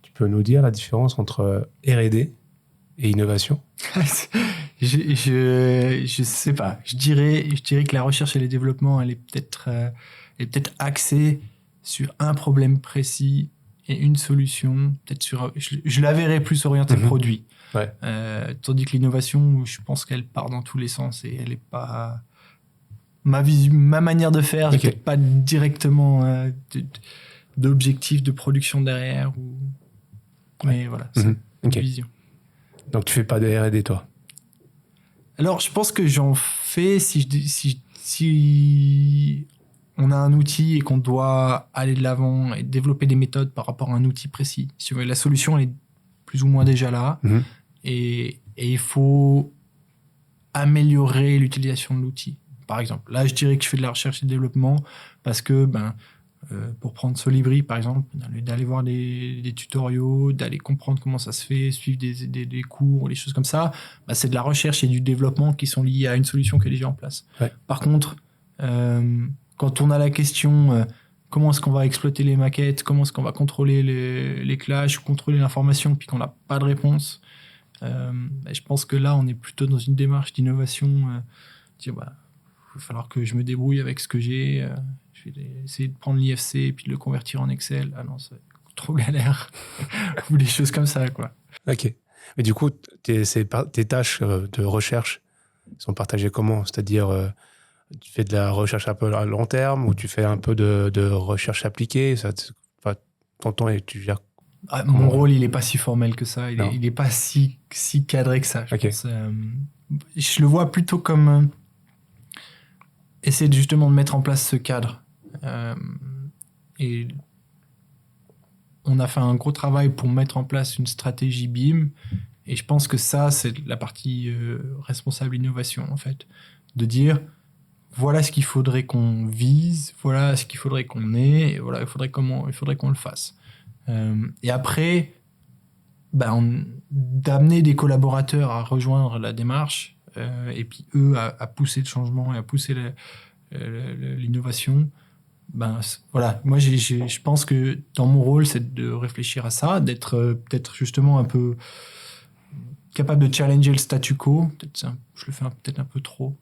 Tu peux nous dire la différence entre R&D et innovation? Je sais pas. Je dirais que la recherche et le développement, elle est peut-être axée sur un problème précis et une solution, peut-être je la verrais plus orientée produit. Ouais. Tandis que l'innovation, je pense qu'elle part dans tous les sens et elle est pas ma manière de faire, j'ai peut-être pas directement d'objectif de production derrière mais voilà, c'est une vision. Donc tu fais pas de R&D, toi? Alors je pense que j'en fais si on a un outil et qu'on doit aller de l'avant et développer des méthodes par rapport à un outil précis. Si la solution elle est plus ou moins déjà là, et il faut améliorer l'utilisation de l'outil. Par exemple, là je dirais que je fais de la recherche et du développement parce que pour prendre Solibri par exemple, d'aller voir des tutoriaux, d'aller comprendre comment ça se fait, suivre des cours, des choses comme ça, c'est de la recherche et du développement qui sont liés à une solution qui est déjà en place. Ouais. Par contre, quand on a la question comment est-ce qu'on va exploiter les maquettes, comment est-ce qu'on va contrôler les clashs ou contrôler l'information, puis qu'on n'a pas de réponse, je pense que là on est plutôt dans une démarche d'innovation, dire il va falloir que je me débrouille avec ce que j'ai, je vais essayer de prendre l'IFC et puis de le convertir en Excel. Ah non, c'est trop galère. Ou des choses comme ça, quoi. Ok. Mais du coup, tes tâches de recherche sont partagées comment? C'est-à-dire, tu fais de la recherche un peu à long terme ou tu fais un peu de recherche appliquée? Ton temps, et tu gères Mon rôle, il est pas si formel que ça. Non. Il est pas si cadré que ça. Je Ok. pense. Je le vois plutôt comme essayer justement de mettre en place ce cadre. Et on a fait un gros travail pour mettre en place une stratégie BIM. Et je pense que ça, c'est la partie responsable innovation, en fait. De dire, voilà ce qu'il faudrait qu'on vise, voilà ce qu'il faudrait qu'on ait, et voilà, il faudrait qu'on le fasse. Et après, d'amener des collaborateurs à rejoindre la démarche, et puis eux à pousser le changement et à pousser l'innovation. Voilà, moi je pense que dans mon rôle, c'est de réfléchir à ça, d'être peut-être justement un peu capable de challenger le statu quo. Je le fais peut-être un peu trop.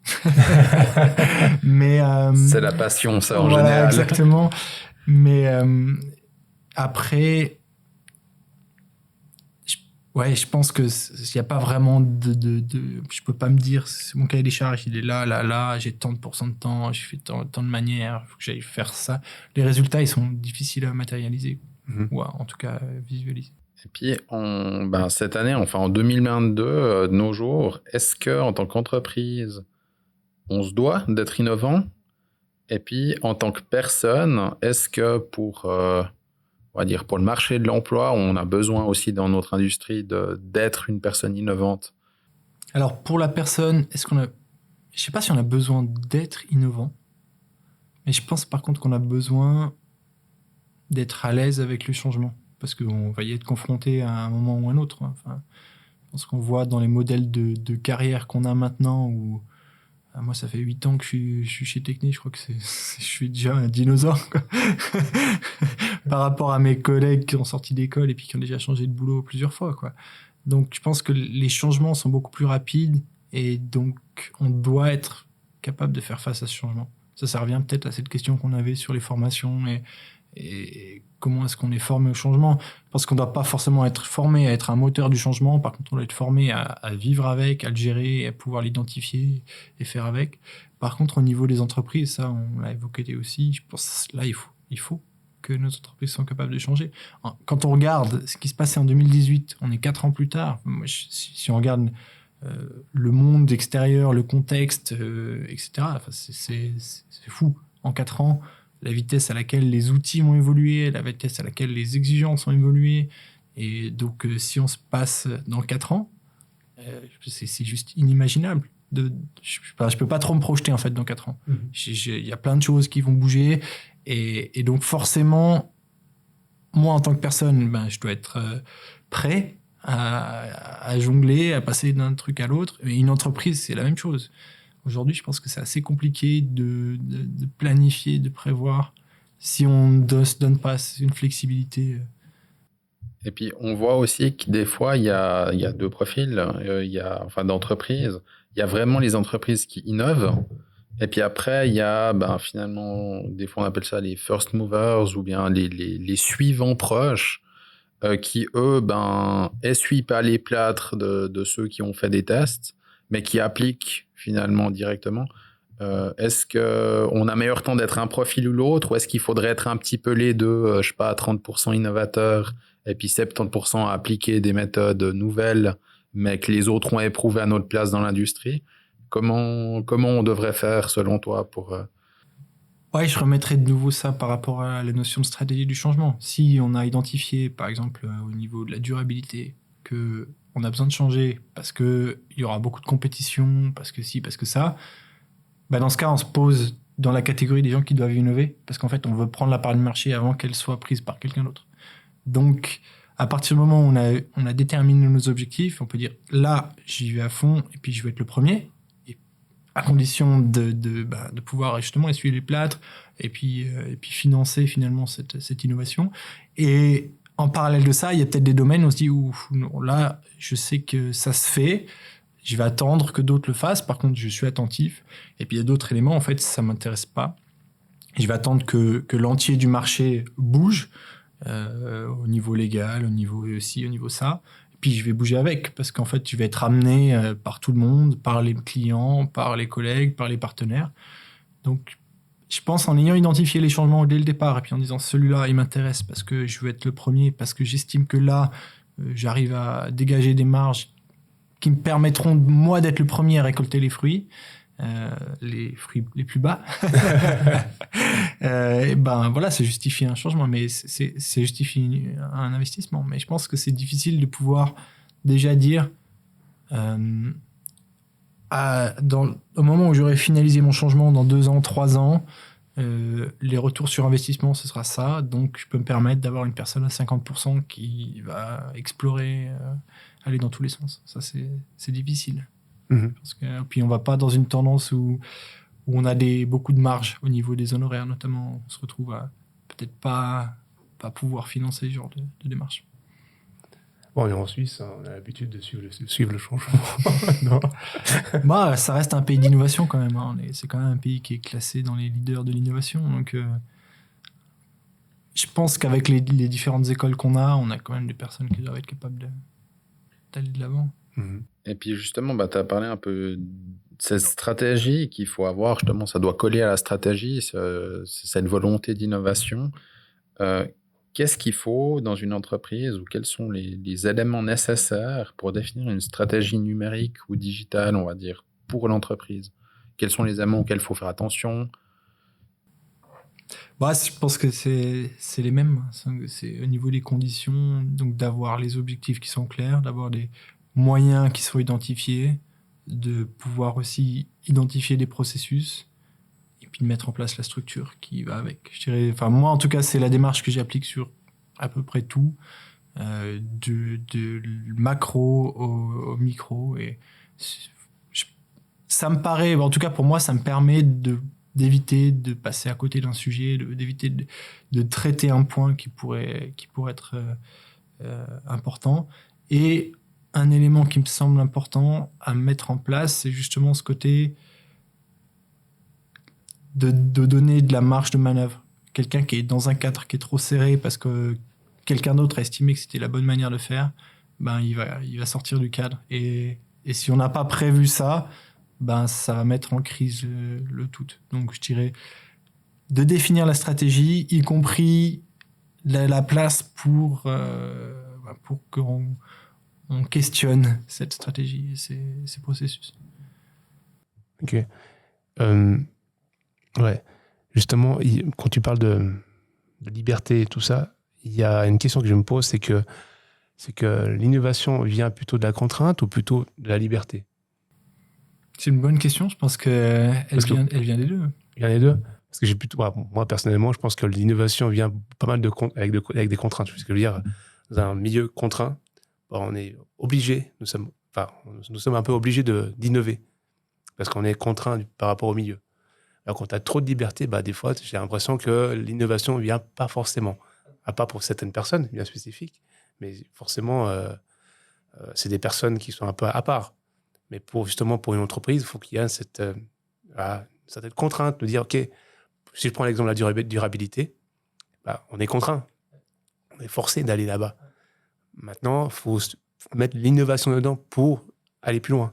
Mais c'est la passion, ça, en voilà, général. Exactement. Mais après, je pense que il n'y a pas vraiment je peux pas me dire, mon cahier des charges, il est là, j'ai tant de % de temps, j'ai fait tant de manières, il faut que j'aille faire ça. Les résultats, ils sont difficiles à matérialiser, ou en tout cas visualiser. Et puis, cette année, enfin en 2022, de nos jours, est-ce que en tant qu'entreprise, on se doit d'être innovant? Et puis, en tant que personne, est-ce que pour le marché de l'emploi, on a besoin aussi dans notre industrie d'être une personne innovante? Alors, pour la personne, je sais pas si on a besoin d'être innovant, mais je pense par contre qu'on a besoin d'être à l'aise avec le changement, parce qu'on va y être confronté à un moment ou un autre. Enfin, je pense qu'on voit dans les modèles de carrière qu'on a maintenant, où moi, ça fait 8 ans que je suis chez Techni, je crois que je suis déjà un dinosaure, quoi. Par rapport à mes collègues qui ont sorti d'école et puis qui ont déjà changé de boulot plusieurs fois, quoi. Donc, je pense que les changements sont beaucoup plus rapides et donc on doit être capable de faire face à ce changement. Ça revient peut-être à cette question qu'on avait sur les formations et comment est-ce qu'on est formé au changement. Parce qu'on ne doit pas forcément être formé à être un moteur du changement. Par contre, on doit être formé à vivre avec, à le gérer, à pouvoir l'identifier et faire avec. Par contre, au niveau des entreprises, ça, on l'a évoqué aussi, je pense là, il faut que nos entreprises soient capables de changer. Quand on regarde ce qui se passait en 2018, on est 4 ans plus tard. Moi, si on regarde le monde extérieur, le contexte, etc., enfin, c'est fou. En 4 ans, la vitesse à laquelle les outils ont évolué, la vitesse à laquelle les exigences ont évolué. Et donc, si on se passe dans 4 ans, c'est juste inimaginable. Je peux pas trop me projeter, en fait, dans 4 ans. Il y a plein de choses qui vont bouger. Et donc, forcément, moi, en tant que personne, je dois être prêt à jongler, à passer d'un truc à l'autre. Et une entreprise, c'est la même chose. Aujourd'hui, je pense que c'est assez compliqué de planifier, de prévoir si on ne se donne pas une flexibilité. Et puis, on voit aussi que des fois, il y a deux profils d'entreprises. Il y a vraiment les entreprises qui innovent. Et puis après, il y a finalement, des fois on appelle ça les first movers ou bien les suivants proches qui, eux, essuient pas les plâtres de ceux qui ont fait des tests, mais qui appliquent finalement directement. Est-ce qu'on a meilleur temps d'être un profil ou l'autre, ou est-ce qu'il faudrait être un petit peu les deux, je sais pas, 30% innovateurs et puis 70% à appliquer des méthodes nouvelles, mais que les autres ont éprouvé à notre place dans l'industrie? Comment on devrait faire selon toi pour... Ouais, je remettrais de nouveau ça par rapport à la notion de stratégie du changement. Si on a identifié, par exemple, au niveau de la durabilité, que on a besoin de changer parce que il y aura beaucoup de compétition, parce que si, parce que ça, dans ce cas, on se pose dans la catégorie des gens qui doivent innover, parce qu'en fait, on veut prendre la part du marché avant qu'elle soit prise par quelqu'un d'autre. Donc, à partir du moment où on a déterminé nos objectifs, on peut dire, là, j'y vais à fond, et puis je vais être le premier, et à condition de pouvoir justement essuyer les plâtres, et puis financer finalement cette innovation. Et en parallèle de ça, il y a peut-être des domaines où on se dit, non, là, je sais que ça se fait, je vais attendre que d'autres le fassent. Par contre, je suis attentif. Et puis, il y a d'autres éléments, en fait, ça ne m'intéresse pas. Je vais attendre que l'entier du marché bouge au niveau légal, au niveau ci, au niveau ça. Et puis, je vais bouger avec parce qu'en fait, je vais être amené par tout le monde, par les clients, par les collègues, par les partenaires. Donc, je pense en ayant identifié les changements dès le départ et puis en disant celui-là il m'intéresse parce que je veux être le premier, parce que j'estime que là j'arrive à dégager des marges qui me permettront moi d'être le premier à récolter les fruits les plus bas. Et ben voilà, ça justifie un changement, mais c'est justifie un investissement. Mais je pense que c'est difficile de pouvoir déjà dire au moment où j'aurai finalisé mon changement dans 2 ans, 3 ans, les retours sur investissement, ce sera ça. Donc, je peux me permettre d'avoir une personne à 50% qui va explorer, aller dans tous les sens. Ça, c'est difficile. Parce que, puis, on va pas dans une tendance où on a beaucoup de marge au niveau des honoraires, notamment. On se retrouve à peut-être pas pouvoir financer ce genre de démarche. Bon, on est en Suisse, on a l'habitude de suivre le changement. Non. Bah, ça reste un pays d'innovation quand même. Hein. C'est quand même un pays qui est classé dans les leaders de l'innovation. Donc, je pense qu'avec les différentes écoles qu'on a, on a quand même des personnes qui doivent être capables d'aller de l'avant. Et puis justement, tu as parlé un peu de cette stratégie qu'il faut avoir. Justement, ça doit coller à la stratégie, c'est cette volonté d'innovation. Qu'est-ce qu'il faut dans une entreprise ou quels sont les éléments nécessaires pour définir une stratégie numérique ou digitale, on va dire, pour l'entreprise? Quels sont les éléments auxquels il faut faire attention? Bah, je pense que c'est les mêmes. C'est au niveau des conditions, donc d'avoir les objectifs qui sont clairs, d'avoir des moyens qui sont identifiés, de pouvoir aussi identifier des processus et puis de mettre en place la structure qui va avec. Je dirais, enfin moi en tout cas c'est la démarche que j'applique sur à peu près tout, de macro au micro, et ça me paraît, en tout cas pour moi ça me permet d'éviter de passer à côté d'un sujet, d'éviter de traiter un point qui pourrait être important. Et un élément qui me semble important à mettre en place, c'est justement ce côté de donner de la marge de manœuvre. Quelqu'un qui est dans un cadre qui est trop serré parce que quelqu'un d'autre a estimé que c'était la bonne manière de faire, ben il va sortir du cadre. Et si on n'a pas prévu ça, ben ça va mettre en crise le tout. Donc je dirais de définir la stratégie, y compris la place pour qu'on questionne cette stratégie et ces processus. Ok. Ouais. Justement, quand tu parles de liberté et tout ça, il y a une question que je me pose, c'est que l'innovation vient plutôt de la contrainte ou plutôt de la liberté? C'est une bonne question. Je pense qu'elle vient des deux. Il y en a les deux. Parce que moi, personnellement, je pense que l'innovation vient pas mal avec des contraintes. Parce que je veux dire, dans un milieu contraint, on est obligé, nous sommes un peu obligés d'innover. Parce qu'on est contraint par rapport au milieu. Alors, quand tu as trop de liberté, des fois, j'ai l'impression que l'innovation ne vient pas forcément. À part pour certaines personnes bien spécifiques. Mais forcément, c'est des personnes qui sont un peu à part. Mais pour une entreprise, il faut qu'il y ait certaine contrainte de dire, OK, si je prends l'exemple de la durabilité, on est contraint. On est forcé d'aller là-bas. Maintenant, il faut mettre l'innovation dedans pour aller plus loin.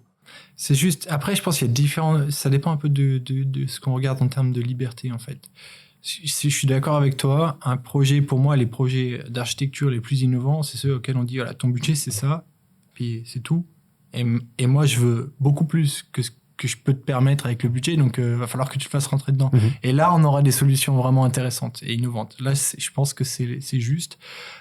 C'est juste, après, je pense qu'il y a différents... Ça dépend un peu de ce qu'on regarde en termes de liberté, en fait. Si je suis d'accord avec toi, un projet, pour moi, les projets d'architecture les plus innovants, c'est ceux auxquels on dit, voilà, ton budget, c'est ça, puis c'est tout. Et moi, je veux beaucoup plus que ce que je peux te permettre avec le budget, donc va falloir que tu te fasses rentrer dedans. Et là, on aura des solutions vraiment intéressantes et innovantes. Là, je pense que c'est juste.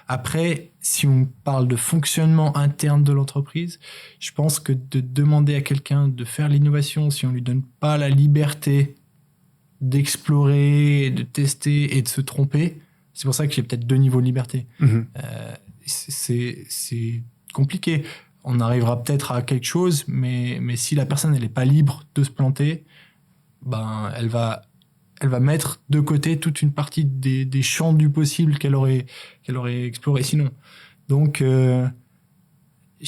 Après, si on parle de fonctionnement interne de l'entreprise, je pense que de demander à quelqu'un de faire l'innovation, si on lui donne pas la liberté d'explorer, de tester et de se tromper, c'est pour ça qu'il y a peut-être 2 niveaux de liberté. C'est compliqué. On arrivera peut-être à quelque chose, mais si la personne elle est pas libre de se planter, elle va mettre de côté toute une partie des champs du possible qu'elle aurait exploré sinon. Donc, je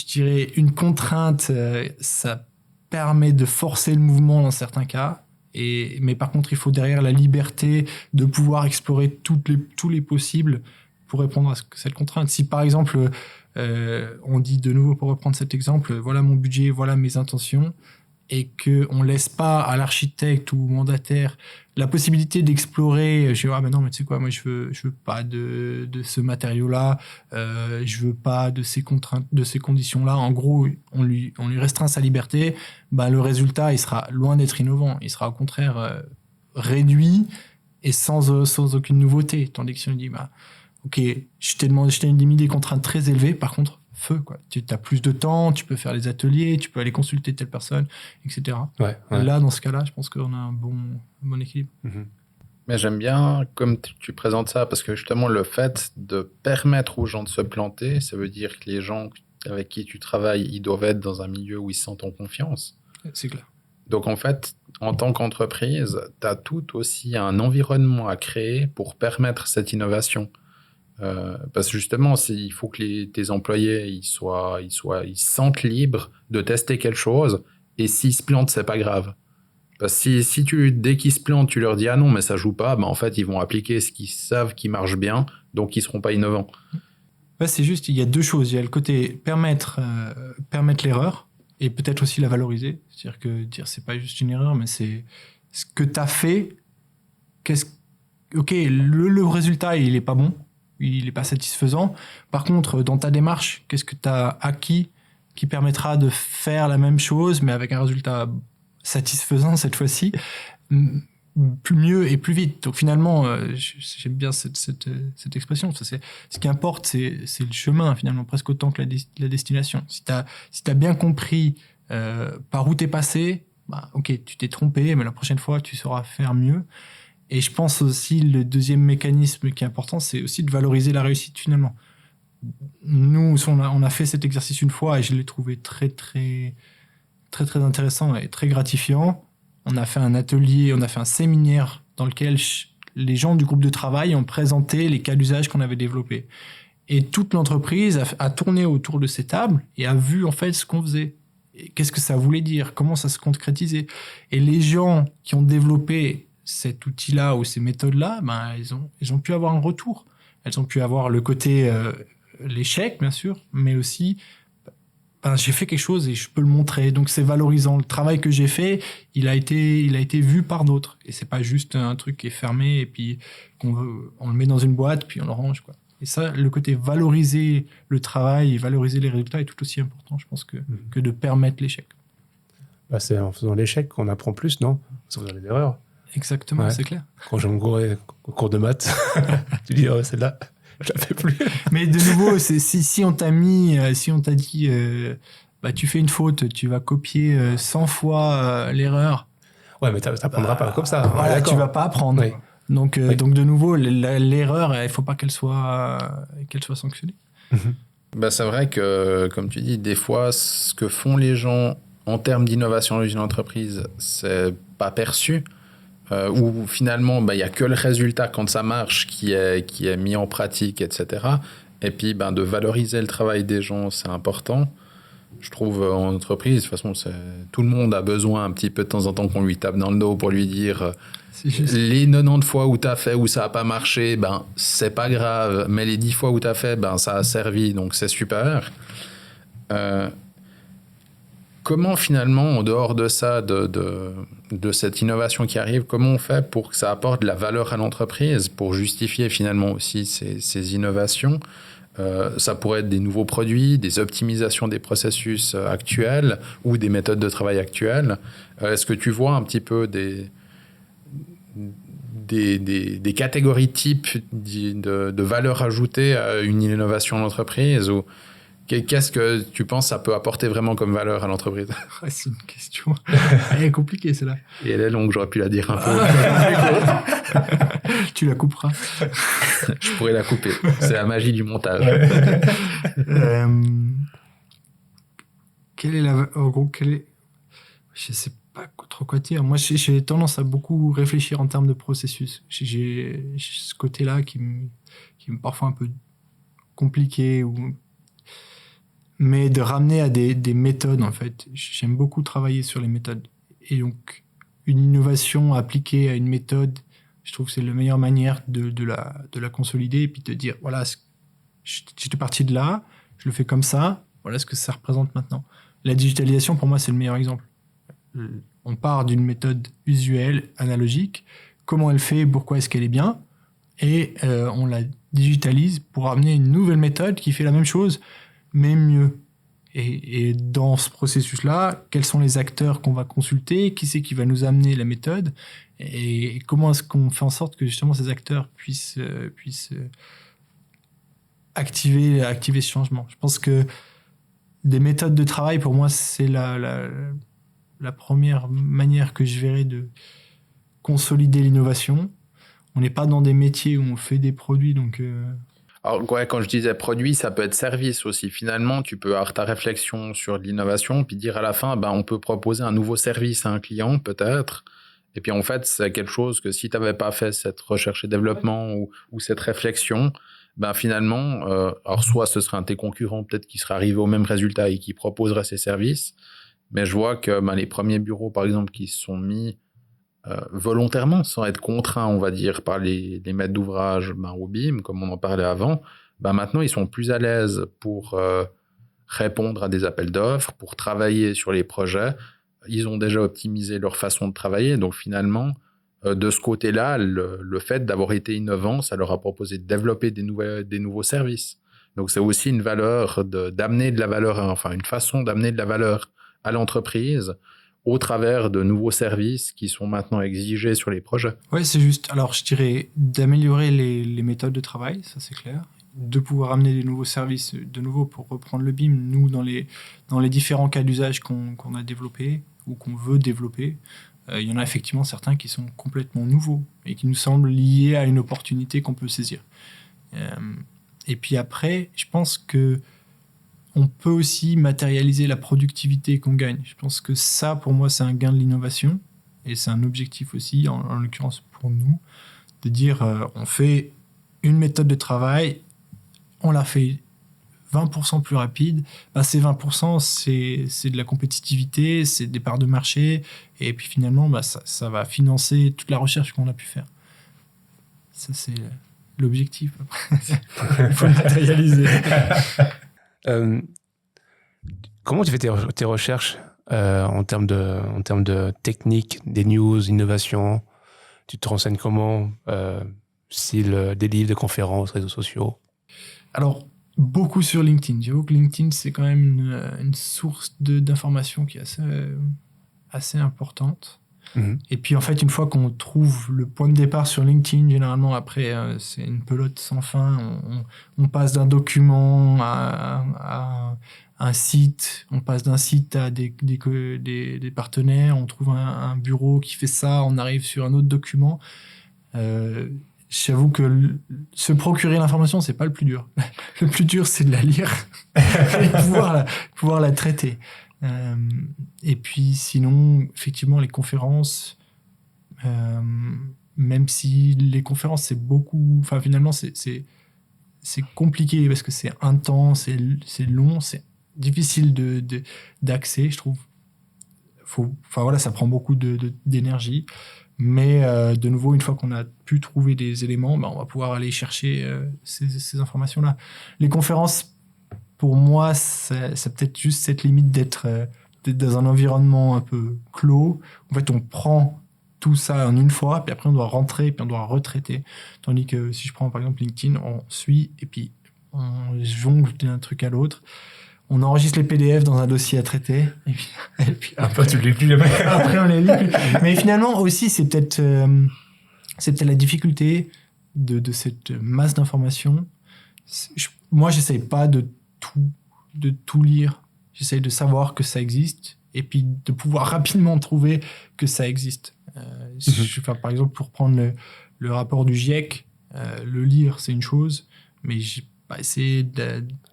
dirais une contrainte, ça permet de forcer le mouvement dans certains cas. Mais par contre, il faut derrière la liberté de pouvoir explorer tous les possibles pour répondre à cette contrainte. Si par exemple, on dit de nouveau, pour reprendre cet exemple, voilà mon budget, voilà mes intentions, et qu'on ne laisse pas à l'architecte ou au mandataire la possibilité d'explorer, je dis, ah mais non, mais tu sais quoi, moi je veux pas de ce matériau-là, je veux pas de ces contraintes, de ces conditions-là. En gros, on lui restreint sa liberté, bah, le résultat, il sera loin d'être innovant. Il sera au contraire réduit et sans aucune nouveauté. Tandis que si on dit, bah, ok, je t'ai mis des contraintes très élevées, par contre, feu, quoi. Tu as plus de temps, tu peux faire les ateliers, tu peux aller consulter telle personne, etc. Ouais. Là, dans ce cas-là, je pense qu'on a un bon équilibre. Mais j'aime bien comme tu présentes ça, parce que justement, le fait de permettre aux gens de se planter, ça veut dire que les gens avec qui tu travailles, ils doivent être dans un milieu où ils se sentent en confiance. C'est clair. Donc en fait, en tant qu'entreprise, tu as tout aussi un environnement à créer pour permettre cette innovation. Parce que justement, il faut que tes employés ils se sentent libres de tester quelque chose, et s'ils se plantent, c'est pas grave. Parce que dès qu'ils se plantent, tu leur dis ah non, mais ça joue pas, en fait, ils vont appliquer ce qu'ils savent qui marche bien, donc ils seront pas innovants. Ouais, c'est juste, il y a deux choses. Il y a le côté permettre l'erreur et peut-être aussi la valoriser. C'est-à-dire que c'est pas juste une erreur, mais c'est ce que tu as fait. Ok, le résultat, il est pas bon. Il n'est pas satisfaisant. Par contre, dans ta démarche, qu'est-ce que tu as acquis qui permettra de faire la même chose, mais avec un résultat satisfaisant cette fois-ci, mieux et plus vite. Donc finalement, j'aime bien cette expression. Ce qui importe, c'est le chemin, finalement, presque autant que la destination. Si tu as bien compris par où tu es passé, bah, ok, tu t'es trompé, mais la prochaine fois, tu sauras faire mieux. Et je pense aussi, le deuxième mécanisme qui est important, c'est aussi de valoriser la réussite finalement. Nous, on a fait cet exercice une fois et je l'ai trouvé très, très, très, très intéressant et très gratifiant. On a fait un atelier, on a fait un séminaire dans lequel les gens du groupe de travail ont présenté les cas d'usage qu'on avait développés. Et toute l'entreprise a tourné autour de ces tables et a vu en fait ce qu'on faisait. Et qu'est-ce que ça voulait dire, comment ça se concrétisait. Et les gens qui ont développé cet outil-là ou ces méthodes-là, ben, ils ont pu avoir un retour. Elles ont pu avoir le côté l'échec, bien sûr, mais aussi j'ai fait quelque chose et je peux le montrer. Donc c'est valorisant. Le travail que j'ai fait, il a été vu par d'autres. Et c'est pas juste un truc qui est fermé et puis on le met dans une boîte puis on le range, quoi. Et ça, le côté valoriser le travail et valoriser les résultats est tout aussi important, je pense, que de permettre l'échec. Bah, c'est en faisant l'échec qu'on apprend plus, non? En faisant les erreurs. Exactement, ouais. C'est clair. Quand j'ai me au cours de maths, tu dis, oh, celle-là, je la fais plus. Mais de nouveau, si on t'a dit, tu fais une faute, tu vas copier 100 fois l'erreur. Ouais, mais t'apprendras pas comme ça. Voilà, tu vas pas apprendre. Oui. Donc de nouveau, l'erreur, il faut pas qu'elle soit sanctionnée. C'est vrai que, comme tu dis, des fois, ce que font les gens en termes d'innovation dans une entreprise, c'est pas perçu. Où finalement, il n'y a que le résultat quand ça marche qui est mis en pratique, etc. Et puis, de valoriser le travail des gens, c'est important. Je trouve en entreprise, de toute façon, tout le monde a besoin un petit peu de temps en temps qu'on lui tape dans le dos pour lui dire les 90 fois où tu as fait, où ça n'a pas marché, c'est pas grave, mais les 10 fois où tu as fait, ça a servi, donc c'est super. Comment finalement, en dehors de ça, de cette innovation qui arrive, comment on fait pour que ça apporte de la valeur à l'entreprise, pour justifier finalement aussi ces innovations? Ça pourrait être des nouveaux produits, des optimisations des processus actuels ou des méthodes de travail actuelles. Est-ce que tu vois un petit peu des catégories types de valeur ajoutée à une innovation d'entreprise ou qu'est-ce que tu penses ça peut apporter vraiment comme valeur à l'entreprise? C'est une question. Elle est compliquée, celle-là. Et elle est longue, j'aurais pu la dire un peu. Tu la couperas. Je pourrais la couper. C'est la magie du montage. Je sais pas trop quoi dire. Moi, j'ai tendance à beaucoup réfléchir en termes de processus. J'ai ce côté-là qui me parfois un peu compliqué mais de ramener à des méthodes, en fait. J'aime beaucoup travailler sur les méthodes. Et donc, une innovation appliquée à une méthode, je trouve que c'est la meilleure manière de la consolider et puis de dire, voilà, j'étais parti de là, je le fais comme ça, voilà ce que ça représente maintenant. La digitalisation, pour moi, c'est le meilleur exemple. on part d'une méthode usuelle, analogique, comment elle fait, pourquoi est-ce qu'elle est bien, et on la digitalise pour amener une nouvelle méthode qui fait la même chose, mais mieux. Et dans ce processus-là, quels sont les acteurs qu'on va consulter, qui c'est qui va nous amener la méthode, et comment est-ce qu'on fait en sorte que justement ces acteurs puissent activer ce changement. Je pense que des méthodes de travail, pour moi, c'est la première manière que je verrais de consolider l'innovation. On n'est pas dans des métiers où on fait des produits, donc... Alors, ouais, quand je disais produit, ça peut être service aussi. Finalement, tu peux avoir ta réflexion sur l'innovation, puis dire à la fin, on peut proposer un nouveau service à un client, peut-être. Et puis, en fait, c'est quelque chose que si tu n'avais pas fait cette recherche et développement ou cette réflexion, finalement, alors soit ce serait un de tes concurrents, peut-être qui serait arrivé au même résultat et qui proposerait ces services. Mais je vois que les premiers bureaux, par exemple, qui se sont mis volontairement, sans être contraints, on va dire, par les maîtres d'ouvrage au BIM, comme on en parlait avant, maintenant, ils sont plus à l'aise pour répondre à des appels d'offres, pour travailler sur les projets. Ils ont déjà optimisé leur façon de travailler. Donc, finalement, de ce côté-là, le fait d'avoir été innovant, ça leur a proposé de développer des nouveaux services. Donc, c'est aussi une valeur d'amener de la valeur, enfin, une façon d'amener de la valeur à l'entreprise au travers de nouveaux services qui sont maintenant exigés sur les projets. Ouais, c'est juste. Alors, je dirais d'améliorer les méthodes de travail, ça c'est clair. De pouvoir amener des nouveaux services, de nouveau, pour reprendre le BIM, nous, dans les différents cas d'usage qu'on a développés ou qu'on veut développer, il y en a effectivement certains qui sont complètement nouveaux et qui nous semblent liés à une opportunité qu'on peut saisir. Et puis après, je pense que on peut aussi matérialiser la productivité qu'on gagne. Je pense que ça, pour moi, c'est un gain de l'innovation. Et c'est un objectif aussi, en l'occurrence pour nous, de dire on fait une méthode de travail, on la fait 20% plus rapide. Ces 20%, c'est de la compétitivité, c'est des parts de marché. Et puis finalement, ça va financer toute la recherche qu'on a pu faire. Ça, c'est l'objectif. Il faut le matérialiser. Comment tu fais tes recherches en termes de technique, des news, innovation? Tu te renseignes comment? Style des livres, des conférences, réseaux sociaux? Alors, beaucoup sur LinkedIn. J'avoue que LinkedIn, c'est quand même une source d'informations qui est assez importante. Mm-hmm. Et puis, en fait, une fois qu'on trouve le point de départ sur LinkedIn, généralement, après, c'est une pelote sans fin. On passe d'un document à un site, on passe d'un site à des partenaires, on trouve un bureau qui fait ça, on arrive sur un autre document. J'avoue que se procurer l'information, c'est pas le plus dur. Le plus dur, c'est de la lire et pouvoir la traiter. Et puis sinon, effectivement, les conférences, même si les conférences, c'est beaucoup... Enfin, finalement, c'est compliqué parce que c'est intense, c'est long, c'est difficile d'accès, je trouve. Ça prend beaucoup d'énergie. Mais de nouveau, une fois qu'on a pu trouver des éléments, on va pouvoir aller chercher ces informations-là. Les conférences, pour moi, c'est peut-être juste cette limite d'être dans un environnement un peu clos. En fait, on prend tout ça en une fois, puis après on doit rentrer, puis on doit retraiter. Tandis que si je prends par exemple LinkedIn, on suit, et puis on jongle d'un truc à l'autre. On enregistre les PDF dans un dossier à traiter. Et puis après, tu ne les lis plus jamais. Après, on les lit plus. Mais finalement, aussi, c'est peut-être la difficulté de cette masse d'informations. Moi, j'essaye pas de tout lire. J'essaye de savoir que ça existe et puis de pouvoir rapidement trouver que ça existe. Par exemple, pour prendre le rapport du GIEC, le lire, c'est une chose, mais j'ai pas essayé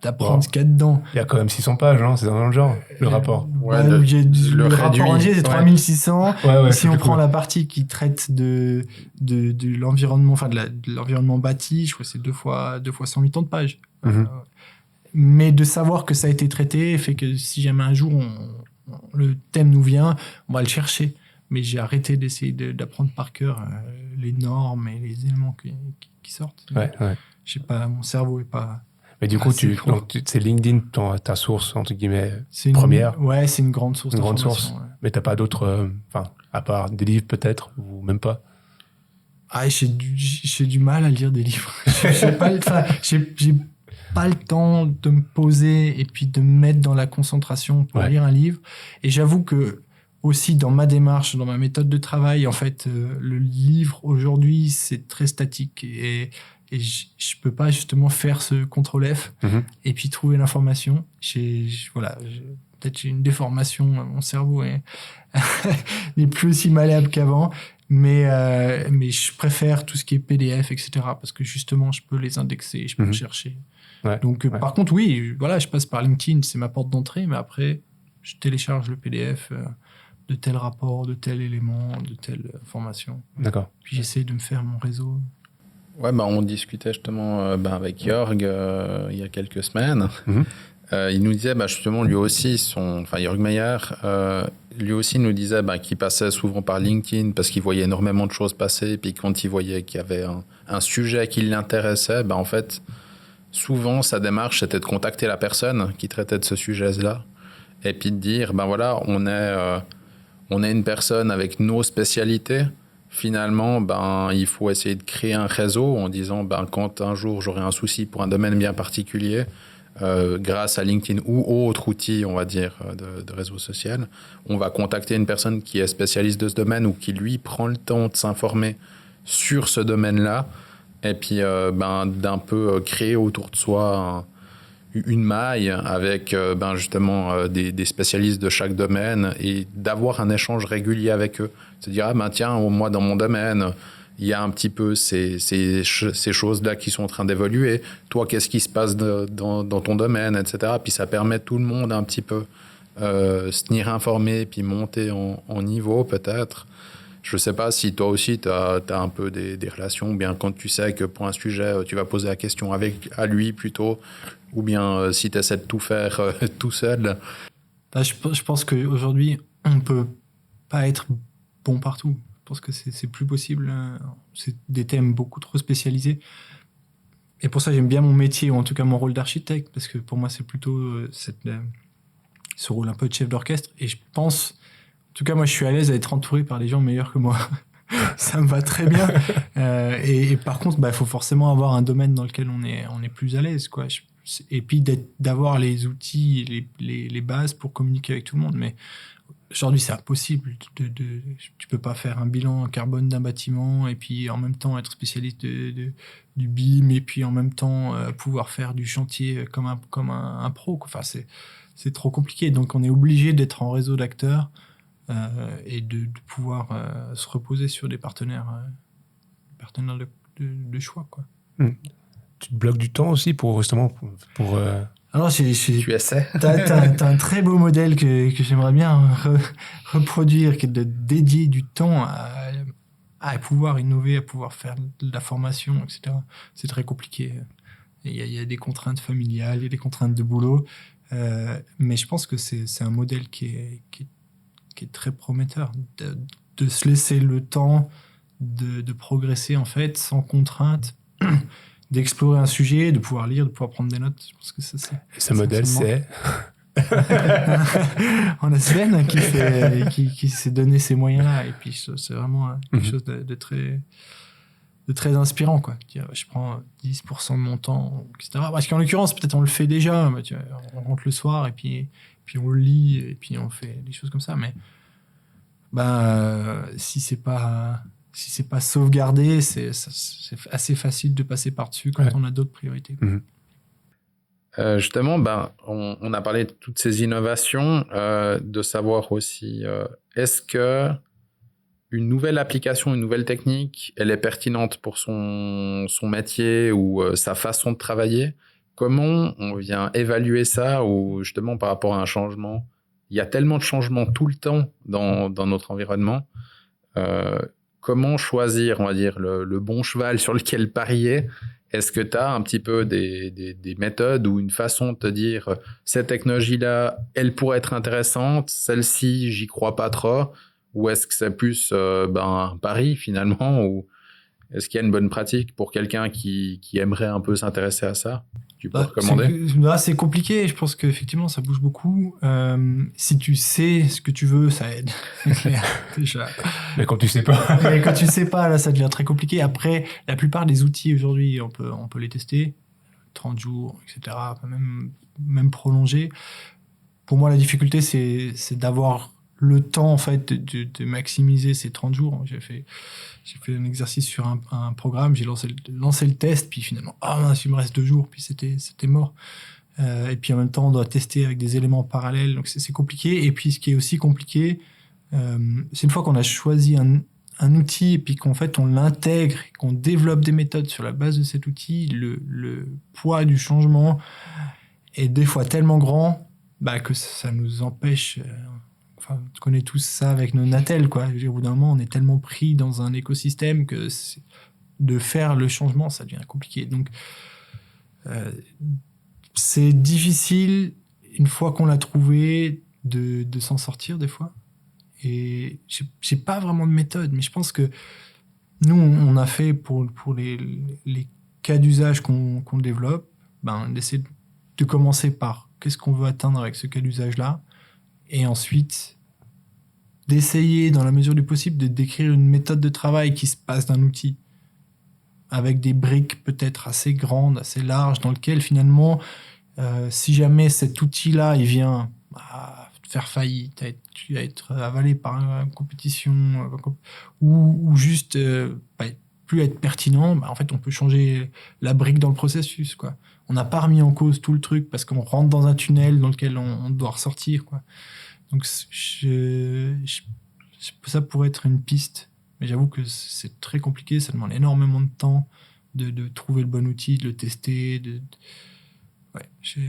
d'apprendre ce qu'il y a dedans. Il y a quand même 600 pages, hein, c'est dans le genre, le rapport. Ouais, le rapport entier, c'est 3600. Ouais, si on prend la partie qui traite de l'environnement, enfin de l'environnement bâti, je crois que c'est deux fois 108 ans de pages. Mais de savoir que ça a été traité fait que si jamais un jour le thème nous vient, on va le chercher. Mais j'ai arrêté d'essayer d'apprendre par cœur les normes et les éléments qui sortent. Ouais. Je sais pas, mon cerveau est pas... Mais du coup, c'est LinkedIn ta source, entre guillemets, première? Ouais, c'est une grande source Une grande d'information. source. Ouais. Mais t'as pas d'autres, à part des livres peut-être, ou même pas? Ah, j'ai du mal à lire des livres. J'ai pas le temps de me poser et puis de me mettre dans la concentration pour lire un livre. Et j'avoue que aussi dans ma démarche, dans ma méthode de travail, en fait, le livre aujourd'hui, c'est très statique et je peux pas justement faire ce contrôle F et puis trouver l'information. Peut-être j'ai une déformation, mon cerveau n'est plus aussi malléable qu'avant. Mais je préfère tout ce qui est PDF, etc. Parce que justement, je peux les indexer, je peux chercher. Ouais, Donc, par contre, oui, voilà, je passe par LinkedIn, c'est ma porte d'entrée, mais après, je télécharge le PDF de tel rapport, de tel élément, de telle information. D'accord. Puis j'essaie de me faire mon réseau. Ouais, on discutait justement avec Jörg il y a quelques semaines. Il nous disait justement lui aussi, Jörg Meyer, lui aussi nous disait qu'il passait souvent par LinkedIn parce qu'il voyait énormément de choses passer. Et puis quand il voyait qu'il y avait un sujet qui l'intéressait, en fait, souvent sa démarche c'était de contacter la personne qui traitait de ce sujet-là et puis de dire voilà, on est une personne avec nos spécialités. Finalement, il faut essayer de créer un réseau en disant quand un jour j'aurai un souci pour un domaine bien particulier, grâce à LinkedIn ou autre outil, on va dire, de réseau social, on va contacter une personne qui est spécialiste de ce domaine ou qui, lui, prend le temps de s'informer sur ce domaine-là et puis d'un peu créer autour de soi une maille avec justement des spécialistes de chaque domaine et d'avoir un échange régulier avec eux. Se dire, tiens, moi, dans mon domaine, il y a un petit peu ces choses-là qui sont en train d'évoluer. Toi, qu'est-ce qui se passe dans ton domaine, etc. Puis ça permet tout le monde un petit peu se tenir informé, puis monter en niveau peut-être. Je ne sais pas si toi aussi, tu as un peu des relations, ou bien quand tu sais que pour un sujet, tu vas poser la question à lui plutôt, ou bien si tu essaies de tout faire tout seul. Je pense qu'aujourd'hui, on ne peut pas être bon partout. Je pense que c'est plus possible. C'est des thèmes beaucoup trop spécialisés. Et pour ça, j'aime bien mon métier, ou en tout cas mon rôle d'architecte, parce que pour moi, c'est plutôt ce rôle un peu de chef d'orchestre. Et je pense, en tout cas, moi, je suis à l'aise à être entouré par des gens meilleurs que moi. Ça me va très bien. Et par contre, il faut forcément avoir un domaine dans lequel on est plus à l'aise, quoi. Et puis d'avoir les outils, les bases pour communiquer avec tout le monde. Mais aujourd'hui, c'est impossible. Tu peux pas faire un bilan carbone d'un bâtiment et puis en même temps être spécialiste du BIM et puis en même temps pouvoir faire du chantier comme un pro, quoi. Enfin, c'est trop compliqué. Donc, on est obligé d'être en réseau d'acteurs et de pouvoir se reposer sur des partenaires de choix, quoi. Tu te bloques du temps aussi pour justement pour Alors, tu essaies. T'as un très beau modèle que j'aimerais bien reproduire, qui est de dédier du temps à pouvoir innover, à pouvoir faire de la formation, etc. C'est très compliqué. Il y a des contraintes familiales, il y a des contraintes de boulot. Mais je pense que c'est un modèle qui est très prometteur. De se laisser le temps de progresser, en fait, sans contrainte. D'explorer un sujet, de pouvoir lire, de pouvoir prendre des notes. Je pense que ce modèle, c'est on a Sven qui s'est donné ces moyens-là. Et puis, c'est vraiment quelque chose de très inspirant, quoi. Je prends 10% de mon temps, etc. Parce qu'en l'occurrence, peut-être on le fait déjà. On rentre le soir et puis on le lit et puis on fait des choses comme ça. Mais si c'est pas sauvegardé, c'est assez facile de passer par-dessus quand on a d'autres priorités. Justement, on a parlé de toutes ces innovations, de savoir aussi, est-ce que une nouvelle application, une nouvelle technique, elle est pertinente pour son métier ou sa façon de travailler? Comment on vient évaluer ça, ou justement par rapport à un changement? Il y a tellement de changements tout le temps dans notre environnement. Comment choisir, on va dire, le bon cheval sur lequel parier? Est-ce que tu as un petit peu des méthodes ou une façon de te dire, cette technologie-là, elle pourrait être intéressante, celle-ci, j'y crois pas trop? Ou est-ce que c'est plus un pari finalement? Ou est-ce qu'il y a une bonne pratique pour quelqu'un qui aimerait un peu s'intéresser à ça? tu peux recommander? C'est compliqué. Je pense qu'effectivement, ça bouge beaucoup. Si tu sais ce que tu veux, ça aide. C'est clair, déjà. Mais quand tu sais pas. Mais quand tu sais pas, là, ça devient très compliqué. Après, la plupart des outils aujourd'hui, on peut les tester. 30 jours, etc. Même prolonger. Pour moi, la difficulté, c'est d'avoir le temps, en fait, de maximiser ces 30 jours. J'ai fait un exercice sur un programme, j'ai lancé le test, puis finalement, mince, il me reste 2 jours, puis c'était mort. Et puis en même temps, on doit tester avec des éléments parallèles, donc c'est compliqué. Et puis ce qui est aussi compliqué, c'est une fois qu'on a choisi un outil et puis qu'en fait on l'intègre, qu'on développe des méthodes sur la base de cet outil, le poids du changement est des fois tellement grand que ça nous empêche. Enfin, tu connais tous ça avec nos Natel, quoi. Je veux dire, au bout d'un moment, on est tellement pris dans un écosystème que de faire le changement, ça devient compliqué. Donc, c'est difficile, une fois qu'on l'a trouvé, de s'en sortir des fois. Et j'ai pas vraiment de méthode, mais je pense que nous, on a fait pour les cas d'usage qu'on développe, d'essayer de commencer par qu'est-ce qu'on veut atteindre avec ce cas d'usage-là, et ensuite d'essayer, dans la mesure du possible, de décrire une méthode de travail qui se passe d'un outil, avec des briques peut-être assez grandes, assez larges, dans lequel finalement, si jamais cet outil-là, il vient faire faillite, à être avalé par une compétition, ou juste plus être pertinent, en fait, on peut changer la brique dans le processus, quoi. On n'a pas remis en cause tout le truc parce qu'on rentre dans un tunnel dans lequel on doit ressortir, quoi. Donc, ça pourrait être une piste. Mais j'avoue que c'est très compliqué, ça demande énormément de temps de trouver le bon outil, de le tester. C'est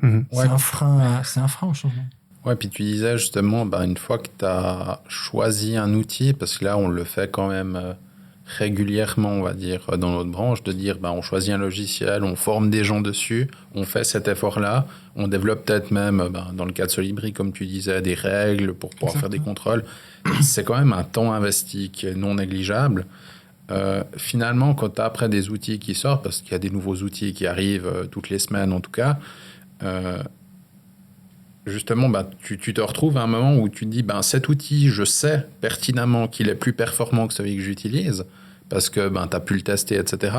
un frein au changement. Ouais, puis tu disais justement, une fois que tu as choisi un outil, parce que là, on le fait quand même régulièrement, on va dire, dans notre branche, de dire, on choisit un logiciel, on forme des gens dessus, on fait cet effort-là, on développe peut-être même, dans le cas de Solibri, comme tu disais, des règles pour pouvoir faire des contrôles. C'est quand même un temps investi qui est non négligeable. Finalement, quand tu as après des outils qui sortent, parce qu'il y a des nouveaux outils qui arrivent toutes les semaines en tout cas, justement, tu te retrouves à un moment où tu te dis, cet outil, je sais pertinemment qu'il est plus performant que celui que j'utilise, parce que tu as pu le tester, etc.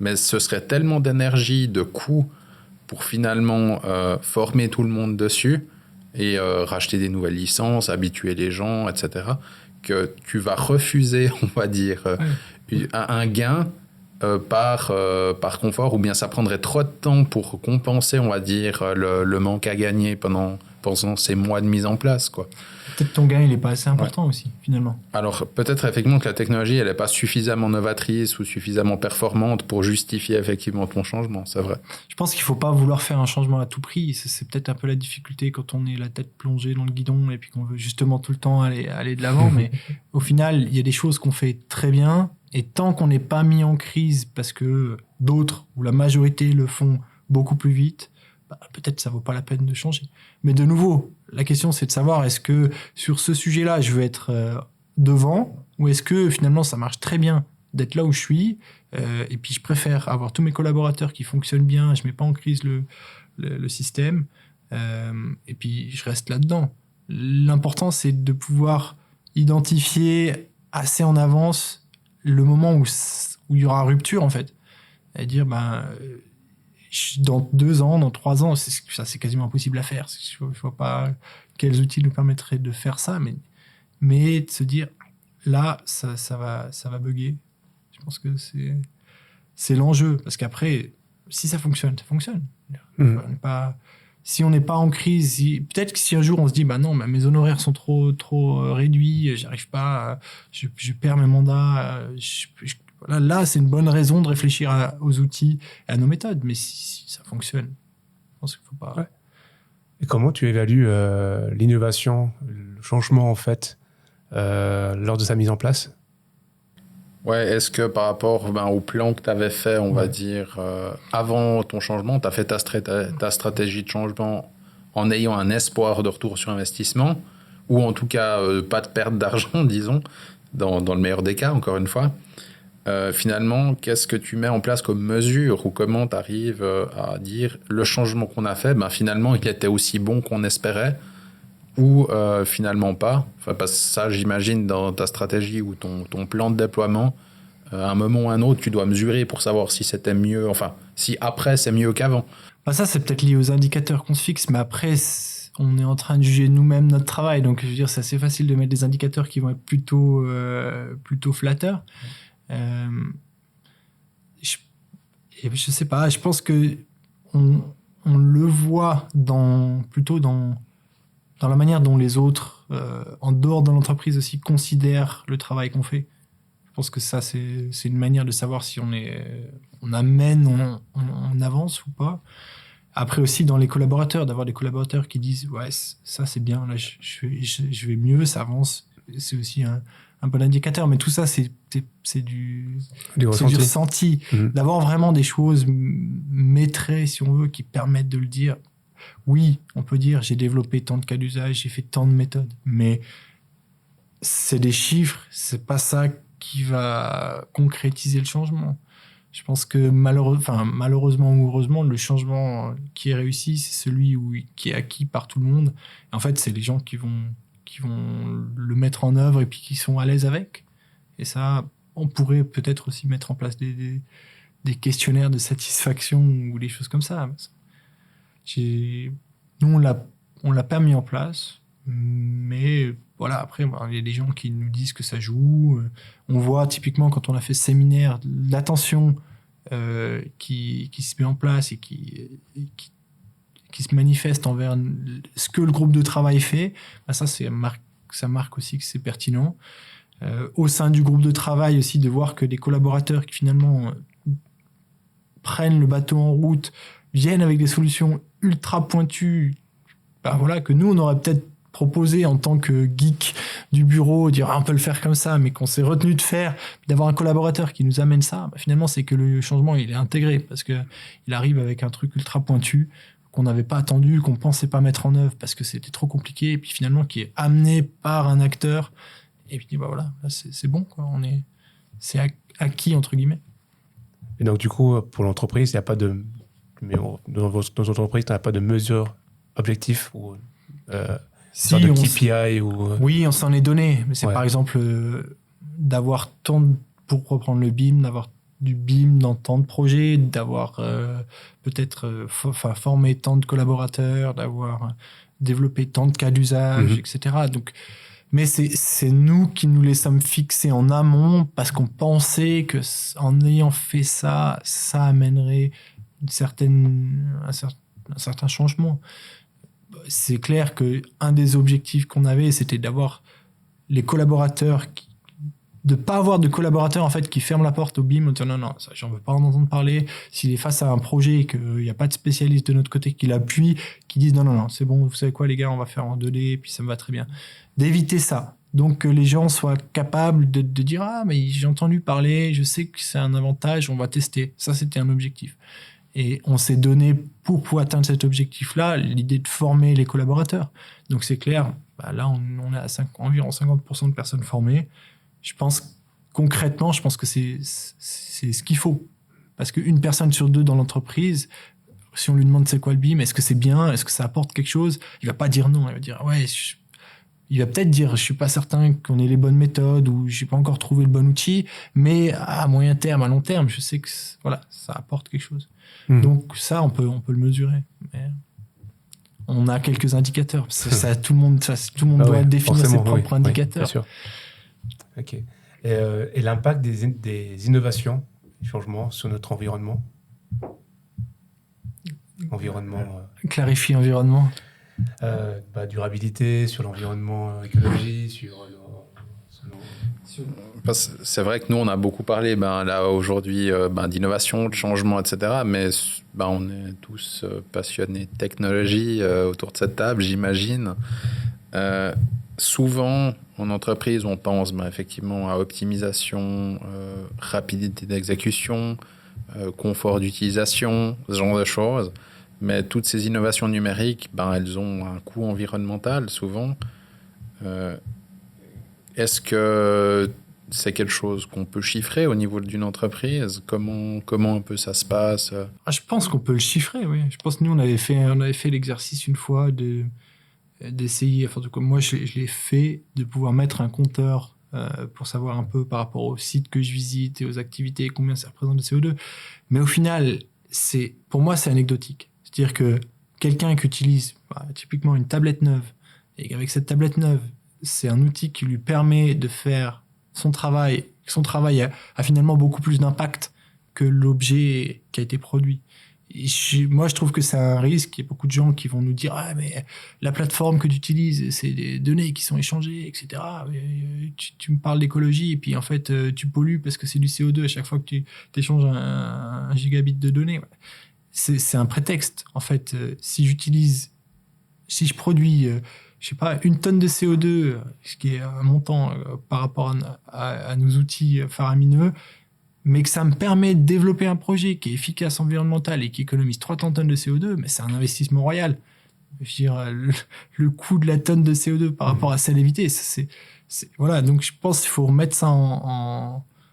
Mais ce serait tellement d'énergie, de coûts pour finalement former tout le monde dessus et racheter des nouvelles licences, habituer les gens, etc., que tu vas refuser, on va dire, un gain par confort, ou bien ça prendrait trop de temps pour compenser, on va dire, le manque à gagner pendant ces mois de mise en place, quoi. Peut-être ton gain, il n'est pas assez important aussi, finalement. Alors, peut-être effectivement que la technologie, elle n'est pas suffisamment novatrice ou suffisamment performante pour justifier effectivement ton changement, c'est vrai. Je pense qu'il ne faut pas vouloir faire un changement à tout prix. C'est peut-être un peu la difficulté quand on est la tête plongée dans le guidon et puis qu'on veut justement tout le temps aller de l'avant. Mais au final, il y a des choses qu'on fait très bien. Et tant qu'on n'est pas mis en crise parce que d'autres ou la majorité le font beaucoup plus vite, peut-être ça vaut pas la peine de changer. Mais de nouveau, la question c'est de savoir est-ce que sur ce sujet-là, je veux être devant, ou est-ce que finalement ça marche très bien d'être là où je suis, et puis je préfère avoir tous mes collaborateurs qui fonctionnent bien, je mets pas en crise le système, et puis je reste là-dedans. L'important c'est de pouvoir identifier assez en avance le moment où il y aura rupture, en fait. Et dire, dans 2 ans, dans 3 ans, ça c'est quasiment impossible à faire. Je ne vois pas quels outils nous permettraient de faire ça, mais de se dire, là, ça va bugger. Je pense que c'est l'enjeu. Parce qu'après, si ça fonctionne, ça fonctionne. Si on n'est pas en crise, peut-être que si un jour on se dit non, mes honoraires sont trop réduits, j'arrive pas, je perds mes mandats, là c'est une bonne raison de réfléchir aux outils et à nos méthodes. Mais si ça fonctionne, je pense qu'il faut pas. Ouais. Et comment tu évalues l'innovation, le changement en fait, lors de sa mise en place? Ouais, est-ce que par rapport au plan que tu avais fait, on va dire, avant ton changement, tu as fait ta stratégie de changement en ayant un espoir de retour sur investissement, ou en tout cas pas de perte d'argent, disons, dans le meilleur des cas, encore une fois. Finalement, qu'est-ce que tu mets en place comme mesure ou comment tu arrives à dire le changement qu'on a fait, finalement, il était aussi bon qu'on espérait ou finalement pas. Enfin, parce que ça, j'imagine, dans ta stratégie ou ton plan de déploiement, à un moment ou à un autre, tu dois mesurer pour savoir si c'était mieux, enfin, si après c'est mieux qu'avant. Ça, c'est peut-être lié aux indicateurs qu'on se fixe, mais après, on est en train de juger nous-mêmes notre travail. Donc, je veux dire, c'est assez facile de mettre des indicateurs qui vont être plutôt flatteurs. Je sais pas, je pense que on le voit plutôt dans la manière dont les autres, en dehors de l'entreprise aussi, considèrent le travail qu'on fait. Je pense que ça, c'est une manière de savoir si on avance ou pas. Après aussi, dans les collaborateurs, d'avoir des collaborateurs qui disent « Ouais, ça c'est bien, là je vais mieux, ça avance ». C'est aussi un bon indicateur. Mais tout ça, c'est du ressenti. D'avoir vraiment des choses maîtrisées, si on veut, qui permettent de le dire. Oui, on peut dire « J'ai développé tant de cas d'usage, j'ai fait tant de méthodes ». Mais c'est des chiffres, c'est pas ça qui va concrétiser le changement. Je pense que malheureusement ou heureusement, le changement qui est réussi, c'est celui qui est acquis par tout le monde. Et en fait, c'est les gens qui vont le mettre en œuvre et puis qui sont à l'aise avec. Et ça, on pourrait peut-être aussi mettre en place des questionnaires de satisfaction ou des choses comme ça. Nous, on l'a pas mis en place, mais voilà, après, il y a des gens qui nous disent que ça joue. On voit typiquement quand on a fait ce séminaire, l'attention qui se met en place et qui se manifeste envers ce que le groupe de travail fait. Ça marque aussi que c'est pertinent. Au sein du groupe de travail aussi, de voir que des collaborateurs qui finalement prennent le bateau en route, viennent avec des solutions ultra pointues, que nous, on aurait peut-être proposé en tant que geek du bureau, dire on peut le faire comme ça, mais qu'on s'est retenu de faire, d'avoir un collaborateur qui nous amène ça, finalement, c'est que le changement, il est intégré, parce qu'il arrive avec un truc ultra pointu qu'on n'avait pas attendu, qu'on pensait pas mettre en œuvre, parce que c'était trop compliqué, et puis finalement, qui est amené par un acteur, et puis là, c'est bon, quoi. C'est acquis, entre guillemets. Et donc, du coup, pour l'entreprise, il n'y a pas de... Dans votre entreprise, il n'y a pas de mesure objectif ou si de KPI ou... Oui, on s'en est donné. Mais c'est par exemple d'avoir pour reprendre le BIM, d'avoir du BIM dans tant de projets, d'avoir peut-être formé tant de collaborateurs, d'avoir développé tant de cas d'usage, etc. Donc, mais c'est nous qui nous les sommes fixés en amont parce qu'on pensait que en ayant fait ça, ça amènerait un certain changement. C'est clair qu'un des objectifs qu'on avait, c'était d'avoir les collaborateurs, de ne pas avoir de collaborateurs en fait, qui ferment la porte au BIM, en disant non, ça, j'en veux pas en entendre parler. S'il est face à un projet et qu'il n'y a pas de spécialiste de notre côté qui l'appuie, qui disent non, c'est bon, vous savez quoi les gars, on va faire en 2D, et puis ça me va très bien. D'éviter ça. Donc que les gens soient capables de dire ah mais j'ai entendu parler, je sais que c'est un avantage, on va tester. Ça, c'était un objectif. Et on s'est donné, pour atteindre cet objectif-là, l'idée de former les collaborateurs. Donc c'est clair, là on est à environ 50% de personnes formées. Concrètement, je pense que c'est ce qu'il faut. Parce qu'une personne sur deux dans l'entreprise, si on lui demande c'est quoi le BIM, est-ce que c'est bien, est-ce que ça apporte quelque chose, il va pas dire non, il va dire ouais, il va peut-être dire je suis pas certain qu'on ait les bonnes méthodes ou j'ai pas encore trouvé le bon outil, mais à moyen terme, à long terme, je sais que ça apporte quelque chose. Donc ça, on peut le mesurer. Mais on a quelques indicateurs. Tout le monde doit définir ses propres indicateurs. Bien sûr. Ok. Et l'impact des innovations, des changements sur notre environnement. Clarifier environnement. Durabilité, sur l'environnement, écologie, C'est vrai que nous, on a beaucoup parlé là aujourd'hui d'innovation, de changement, etc. Mais on est tous passionnés de technologie autour de cette table, j'imagine. Souvent, en entreprise, on pense effectivement à optimisation, rapidité d'exécution, confort d'utilisation, ce genre de choses. Mais toutes ces innovations numériques, elles ont un coût environnemental souvent. Est-ce que c'est quelque chose qu'on peut chiffrer au niveau d'une entreprise? Comment un peu ça se passe? Je pense qu'on peut le chiffrer, oui. Je pense que nous, on avait fait l'exercice une fois d'essayer, enfin, en tout cas, moi, je l'ai fait, de pouvoir mettre un compteur pour savoir un peu par rapport au site que je visite et aux activités, combien ça représente de CO2. Mais au final, pour moi, c'est anecdotique. C'est-à-dire que quelqu'un qui utilise typiquement une tablette neuve, et qu'avec cette tablette neuve, c'est un outil qui lui permet de faire son travail a finalement beaucoup plus d'impact que l'objet qui a été produit. Moi, je trouve que c'est un risque. Il y a beaucoup de gens qui vont nous dire « Ah, mais la plateforme que tu utilises, c'est des données qui sont échangées, etc. Tu me parles d'écologie et puis en fait, tu pollues parce que c'est du CO2 à chaque fois que tu échanges un gigabit de données. » C'est un prétexte. En fait, si je produis, je sais pas, 1 tonne de CO2, ce qui est un montant par rapport à nos outils faramineux, mais que ça me permet de développer un projet qui est efficace environnemental et qui économise 300 tonnes de CO2, mais c'est un investissement royal. Je veux dire, le coût de la tonne de CO2 par rapport à celle évitée, voilà. Donc je pense qu'il faut remettre ça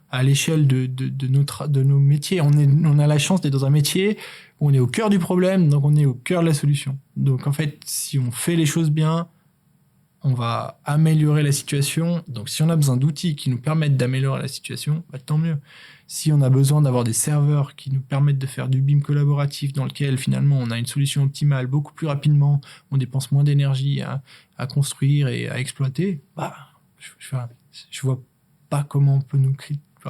à l'échelle de nos métiers. On a la chance d'être dans un métier où on est au cœur du problème, donc on est au cœur de la solution. Donc en fait, si on fait les choses bien, on va améliorer la situation. Donc si on a besoin d'outils qui nous permettent d'améliorer la situation, tant mieux. Si on a besoin d'avoir des serveurs qui nous permettent de faire du BIM collaboratif dans lequel finalement on a une solution optimale beaucoup plus rapidement, on dépense moins d'énergie à construire et à exploiter, je vois pas comment on peut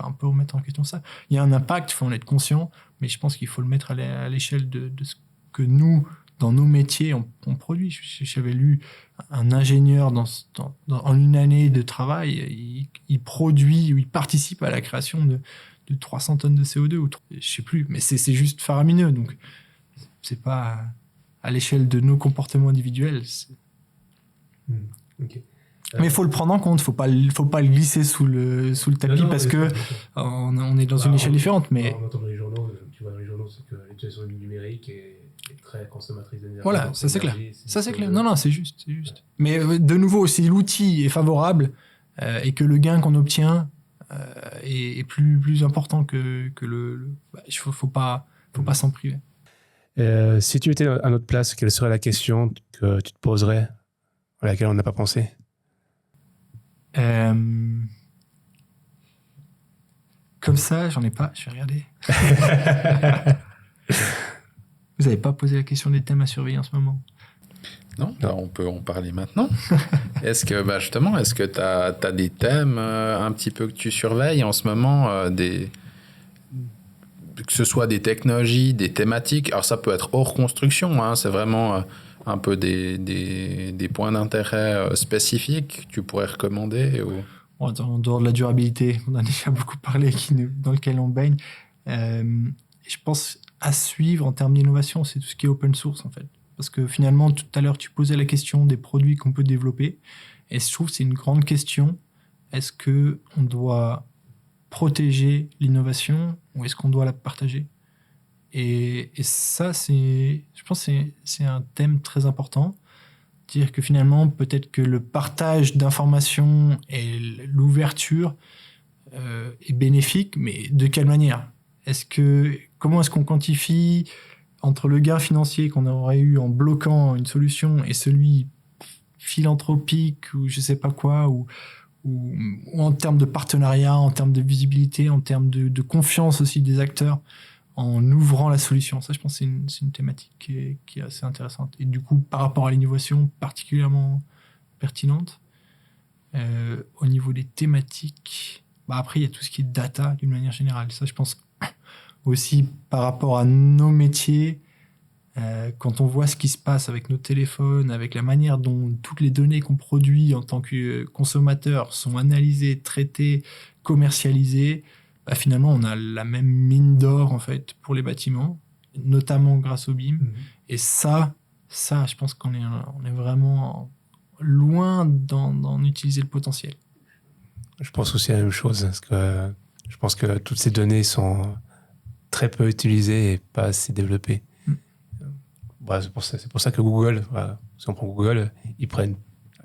on peut remettre en question ça. Il y a un impact, il faut en être conscient, mais je pense qu'il faut le mettre à l'échelle de ce que nous, dans nos métiers, on produit. J'avais lu un ingénieur en une année de travail, il produit ou il participe à la création de 300 tonnes de CO2 je sais plus, mais c'est juste faramineux. Donc c'est pas à l'échelle de nos comportements individuels. Ok. Mais il faut le prendre en compte, faut pas le glisser sous le tapis parce que on est dans une échelle différente. Mais on entend dans les journaux, tu vois dans les journaux, c'est que l'utilisation du numérique est très consommatrice d'énergie. Voilà, ça c'est clair. Ça c'est clair. Non, c'est juste. Mais de nouveau, si l'outil est favorable et que le gain qu'on obtient est plus important que faut pas s'en priver. Si tu étais à notre place, quelle serait la question que tu te poserais, à laquelle on n'a pas pensé? Comme ça, j'en ai pas. Je vais regarder. Vous n'avez pas posé la question des thèmes à surveiller en ce moment? Non, on peut en parler maintenant. Est-ce que, justement, est-ce que tu as des thèmes un petit peu que tu surveilles en ce moment, que ce soit des technologies, des thématiques? Alors ça peut être hors construction, hein, c'est vraiment un peu des points d'intérêt spécifiques que tu pourrais recommander En dehors de la durabilité, on en a déjà beaucoup parlé, dans lequel on baigne. Je pense à suivre en termes d'innovation, c'est tout ce qui est open source en fait. Parce que finalement, tout à l'heure, tu posais la question des produits qu'on peut développer. Et je trouve que c'est une grande question. Est-ce qu'on doit protéger l'innovation ou est-ce qu'on doit la partager? Et ça, je pense que c'est un thème très important. Dire que finalement, peut-être que le partage d'informations et l'ouverture est bénéfique, mais de quelle manière? Comment est-ce qu'on quantifie entre le gain financier qu'on aurait eu en bloquant une solution et celui philanthropique ou je sais pas quoi, ou en termes de partenariat, en termes de visibilité, en termes de confiance aussi des acteurs en ouvrant la solution? Ça, je pense que c'est une thématique qui est assez intéressante. Et du coup, par rapport à l'innovation, particulièrement pertinente. Au niveau des thématiques, après, il y a tout ce qui est data d'une manière générale. Ça, je pense aussi par rapport à nos métiers, quand on voit ce qui se passe avec nos téléphones, avec la manière dont toutes les données qu'on produit en tant que consommateur sont analysées, traitées, commercialisées, finalement, on a la même mine d'or en fait pour les bâtiments, notamment grâce au BIM. Et ça, je pense qu'on est vraiment loin d'en utiliser le potentiel. Je pense aussi la même chose, parce que je pense que toutes ces données sont très peu utilisées et pas assez développées. C'est pour ça que Google, si on prend Google, ils prennent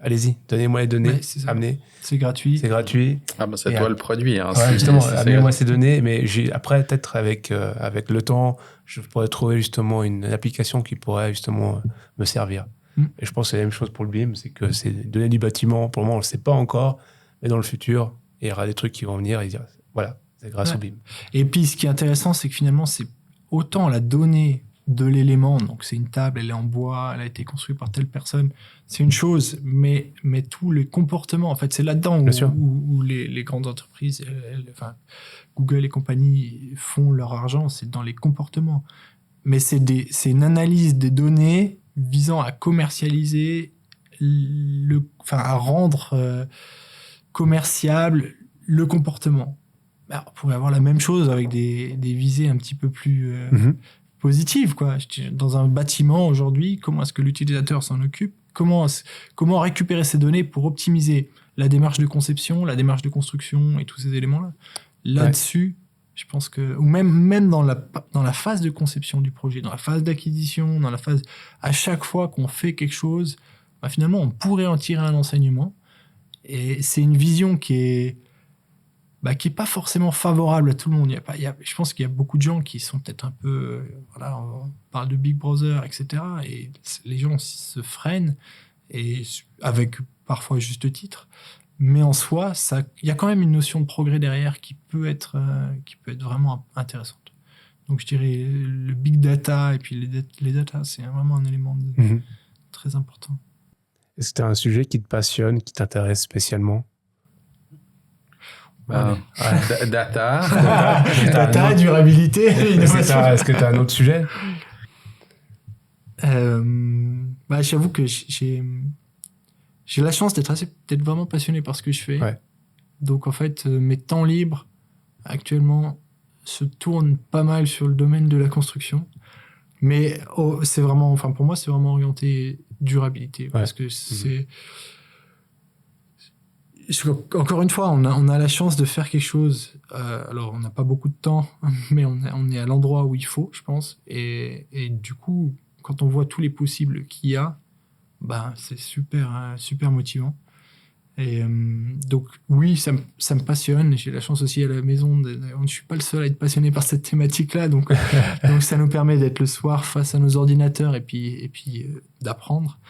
allez-y, donnez-moi les données, Ouais, c'est ça. amenez, C'est gratuit. c'est gratuit. Ah bah c'est Et toi le produit. Hein, Ouais, si- justement, si c'est amenez-moi gratuit. ces données, mais après, peut-être avec le temps, je pourrais trouver justement une application qui pourrait justement me servir. Et je pense que c'est la même chose pour le BIM, c'est que c'est donner du bâtiment, pour le moment, on ne le sait pas encore, mais dans le futur, il y aura des trucs qui vont venir et dire, voilà, c'est grâce au BIM. Et puis, ce qui est intéressant, c'est que finalement, c'est autant la donnée de l'élément, donc c'est une table, elle est en bois, elle a été construite par telle personne, c'est une chose, mais tous les comportements, en fait, c'est là-dedans où les grandes entreprises, enfin, Google et compagnie font leur argent, c'est dans les comportements. Mais c'est une analyse des données visant à commercialiser, à rendre commerciable le comportement. Alors, on pourrait avoir la même chose avec des visées un petit peu plus positives, quoi. Dans un bâtiment aujourd'hui, comment est-ce que l'utilisateur s'en occupe ? Comment récupérer ces données pour optimiser la démarche de conception, la démarche de construction et tous ces éléments-là. Là-dessus, je pense que, ou même dans la phase de conception du projet, dans la phase d'acquisition, dans la phase, à chaque fois qu'on fait quelque chose, bah, finalement, on pourrait en tirer un enseignement. Et c'est une vision qui est pas forcément favorable à tout le monde. Je pense qu'il y a beaucoup de gens qui sont peut-être un peu, on parle de Big Brother, etc. Et les gens se freinent, et avec parfois juste titre. Mais en soi, il y a quand même une notion de progrès derrière qui peut être vraiment intéressante. Donc je dirais le big data et puis les data, c'est vraiment un élément très important. Est-ce que tu as un sujet qui te passionne, qui t'intéresse spécialement ? Data, durabilité, innovation. Est-ce que tu as un autre sujet ? J'avoue que j'ai la chance d'être vraiment passionné par ce que je fais. Ouais. Donc en fait, mes temps libres actuellement se tournent pas mal sur le domaine de la construction. Mais c'est vraiment, pour moi, c'est vraiment orienté durabilité. Parce que c'est... Encore une fois, on a la chance de faire quelque chose. Alors, on n'a pas beaucoup de temps, mais on est à l'endroit où il faut, je pense. Et du coup, quand on voit tous les possibles qu'il y a, c'est super, super motivant. Et donc, oui, ça me passionne. J'ai la chance aussi à la maison. Je ne suis pas le seul à être passionné par cette thématique-là. Donc ça nous permet d'être le soir face à nos ordinateurs et puis d'apprendre.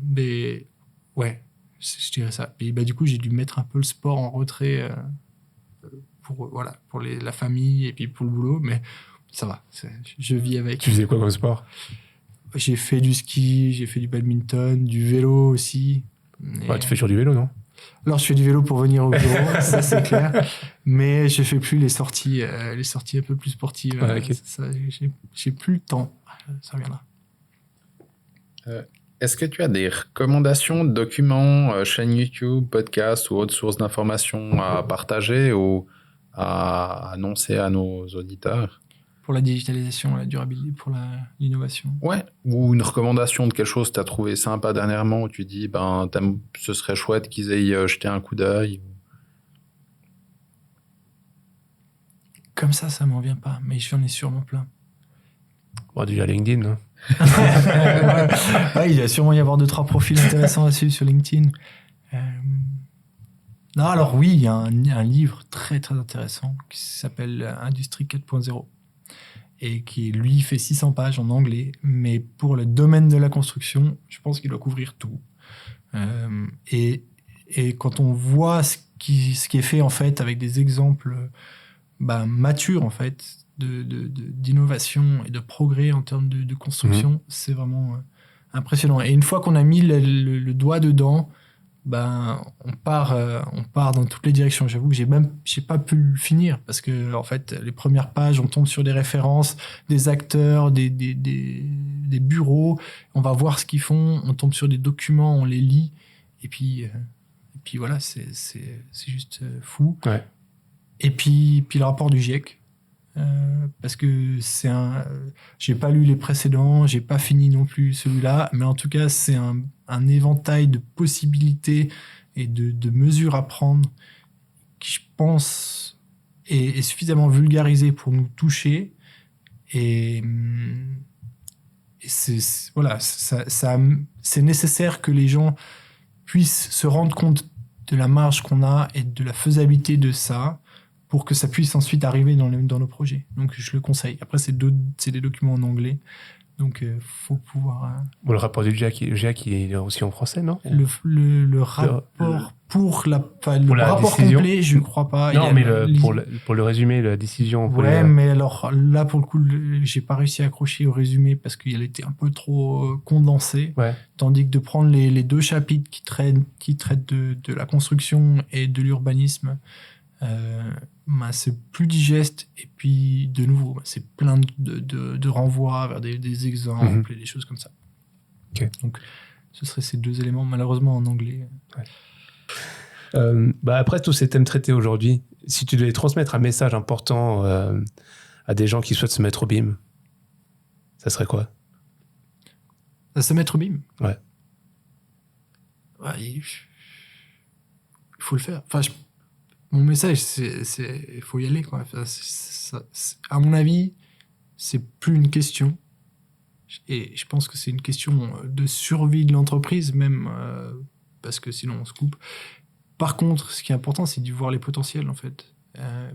Mais ouais. Je dirais ça. Et du coup, j'ai dû mettre un peu le sport en retrait pour la famille et puis pour le boulot, mais ça va, je vis avec. Tu faisais quoi comme sport ? J'ai fait du ski, j'ai fait du badminton, du vélo aussi. Tu fais toujours du vélo, non ? Alors, je fais du vélo pour venir au bureau, ça c'est clair, mais je fais plus les sorties un peu plus sportives. J'ai plus le temps, ça viendra. Est-ce que tu as des recommandations de documents, chaînes YouTube, podcasts ou autres sources d'informations à partager ou à annoncer à nos auditeurs ? Pour la digitalisation, la durabilité, pour l'innovation. Ouais, ou une recommandation de quelque chose que tu as trouvé sympa dernièrement où tu dis ce serait chouette qu'ils aient jeté un coup d'œil. Comme ça m'en vient pas, mais j'en ai sûrement plein. Déjà LinkedIn, hein. Il va sûrement y avoir 2-3 profils intéressants là-dessus sur LinkedIn. Non, alors oui, il y a un livre très très intéressant qui s'appelle Industrie 4.0 et qui lui fait 600 pages en anglais, mais pour le domaine de la construction, je pense qu'il doit couvrir tout. Et quand on voit ce qui est fait en fait avec des exemples matures en fait d'innovation et de progrès en termes de construction, c'est vraiment impressionnant. Et une fois qu'on a mis le doigt dedans, on part dans toutes les directions. J'avoue que j'ai pas pu le finir parce que en fait les premières pages, on tombe sur des références, des acteurs, des bureaux, on va voir ce qu'ils font, on tombe sur des documents, on les lit et puis voilà, c'est juste fou. Ouais. Et puis le rapport du GIEC. Parce que j'ai pas lu les précédents, j'ai pas fini non plus celui-là, mais en tout cas c'est un éventail de possibilités et de mesures à prendre qui je pense est suffisamment vulgarisé pour nous toucher et c'est nécessaire que les gens puisse se rendre compte de la marge qu'on a et de la faisabilité de ça pour que ça puisse ensuite arriver dans nos projets. Donc, je le conseille. Après, c'est des documents en anglais. Donc, faut pouvoir... Bon, le rapport du GIAC, il est aussi en français, non? Le rapport pour la rapport décision. complet, je ne crois pas. Non, mais pour le résumé, la décision... Mais alors là, pour le coup, j'ai pas réussi à accrocher au résumé parce qu'il était un peu trop condensé. Ouais. Tandis que de prendre les 2 chapitres qui traitent de la construction et de l'urbanisme, c'est plus digeste. Et puis, de nouveau, c'est plein de renvois vers des exemples et des choses comme ça. Okay. Donc, ce seraient ces 2 éléments, malheureusement en anglais. Ouais. Après tous ces thèmes traités aujourd'hui, si tu devais transmettre un message important à des gens qui souhaitent se mettre au BIM, ça serait quoi? Se mettre au BIM? Ouais. Il faut le faire. Enfin, mon message, c'est il faut y aller, quoi. Enfin, à mon avis, c'est plus une question. Et je pense que c'est une question de survie de l'entreprise, même parce que sinon on se coupe. Par contre, ce qui est important, c'est d'y voir les potentiels, en fait.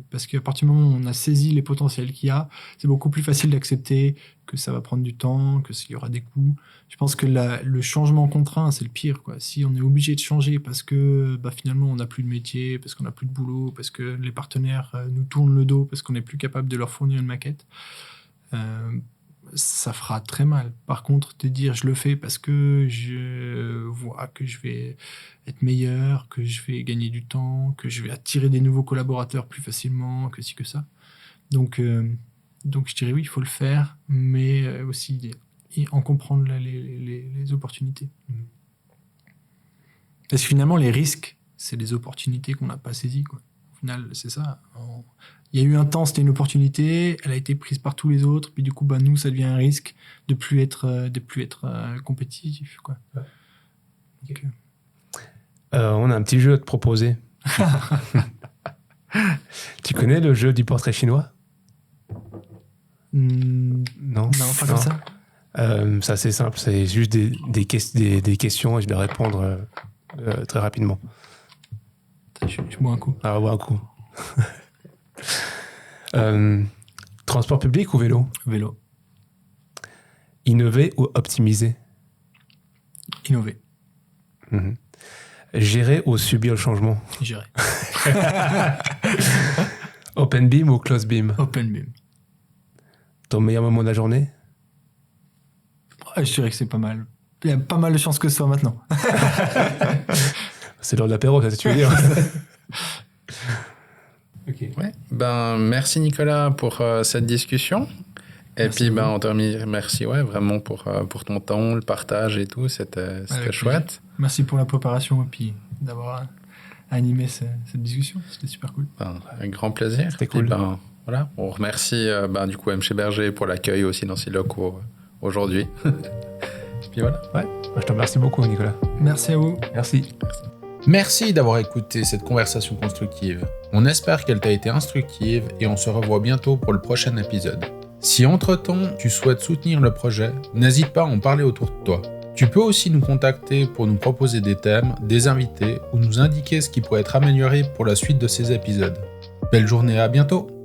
Parce qu'à partir du moment où on a saisi les potentiels qu'il y a, c'est beaucoup plus facile d'accepter que ça va prendre du temps, qu'il y aura des coûts. Je pense que le changement contraint, c'est le pire, quoi. Si on est obligé de changer parce que finalement on n'a plus de métier, parce qu'on n'a plus de boulot, parce que les partenaires nous tournent le dos, parce qu'on n'est plus capable de leur fournir une maquette, ça fera très mal. Par contre, de dire je le fais parce que je vois que je vais être meilleur, que je vais gagner du temps, que je vais attirer des nouveaux collaborateurs plus facilement, que ci, que ça. Donc je dirais oui, il faut le faire, mais aussi en comprendre les opportunités. Parce que finalement, les risques, c'est les opportunités qu'on n'a pas saisies, quoi. Au final, c'est ça. Il y a eu un temps, c'était une opportunité, elle a été prise par tous les autres, puis du coup, nous, ça devient un risque de plus être compétitif, quoi. Ouais. Okay. On a un petit jeu à te proposer. Tu connais le jeu du portrait chinois? Non, pas comme ça. C'est assez simple, c'est juste des questions et je dois répondre très rapidement. Je bois un coup. Ah, bois un coup. Transport public ou vélo? Vélo. Innover ou optimiser? Innover. Gérer ou subir le changement? Gérer. Open BIM ou close BIM? Open BIM. Ton meilleur moment de la journée? Je dirais que c'est pas mal. Il y a pas mal de chances que ce soit maintenant. C'est l'heure de l'apéro, ça, tu veux dire. Okay. Ouais. Merci Nicolas pour cette discussion. Et merci puis on te remercie vraiment pour ton temps, le partage et tout, c'était chouette. Merci pour la préparation et puis d'avoir animé cette discussion, c'était super cool. Un grand plaisir. C'était cool. Et on remercie du coup M. Berger pour l'accueil aussi dans ces locaux aujourd'hui. Et puis voilà. Ouais. Je te remercie beaucoup Nicolas. Merci à vous. Merci. Merci d'avoir écouté cette conversation constructive. On espère qu'elle t'a été instructive et on se revoit bientôt pour le prochain épisode. Si entre-temps tu souhaites soutenir le projet, n'hésite pas à en parler autour de toi. Tu peux aussi nous contacter pour nous proposer des thèmes, des invités ou nous indiquer ce qui pourrait être amélioré pour la suite de ces épisodes. Belle journée, à bientôt!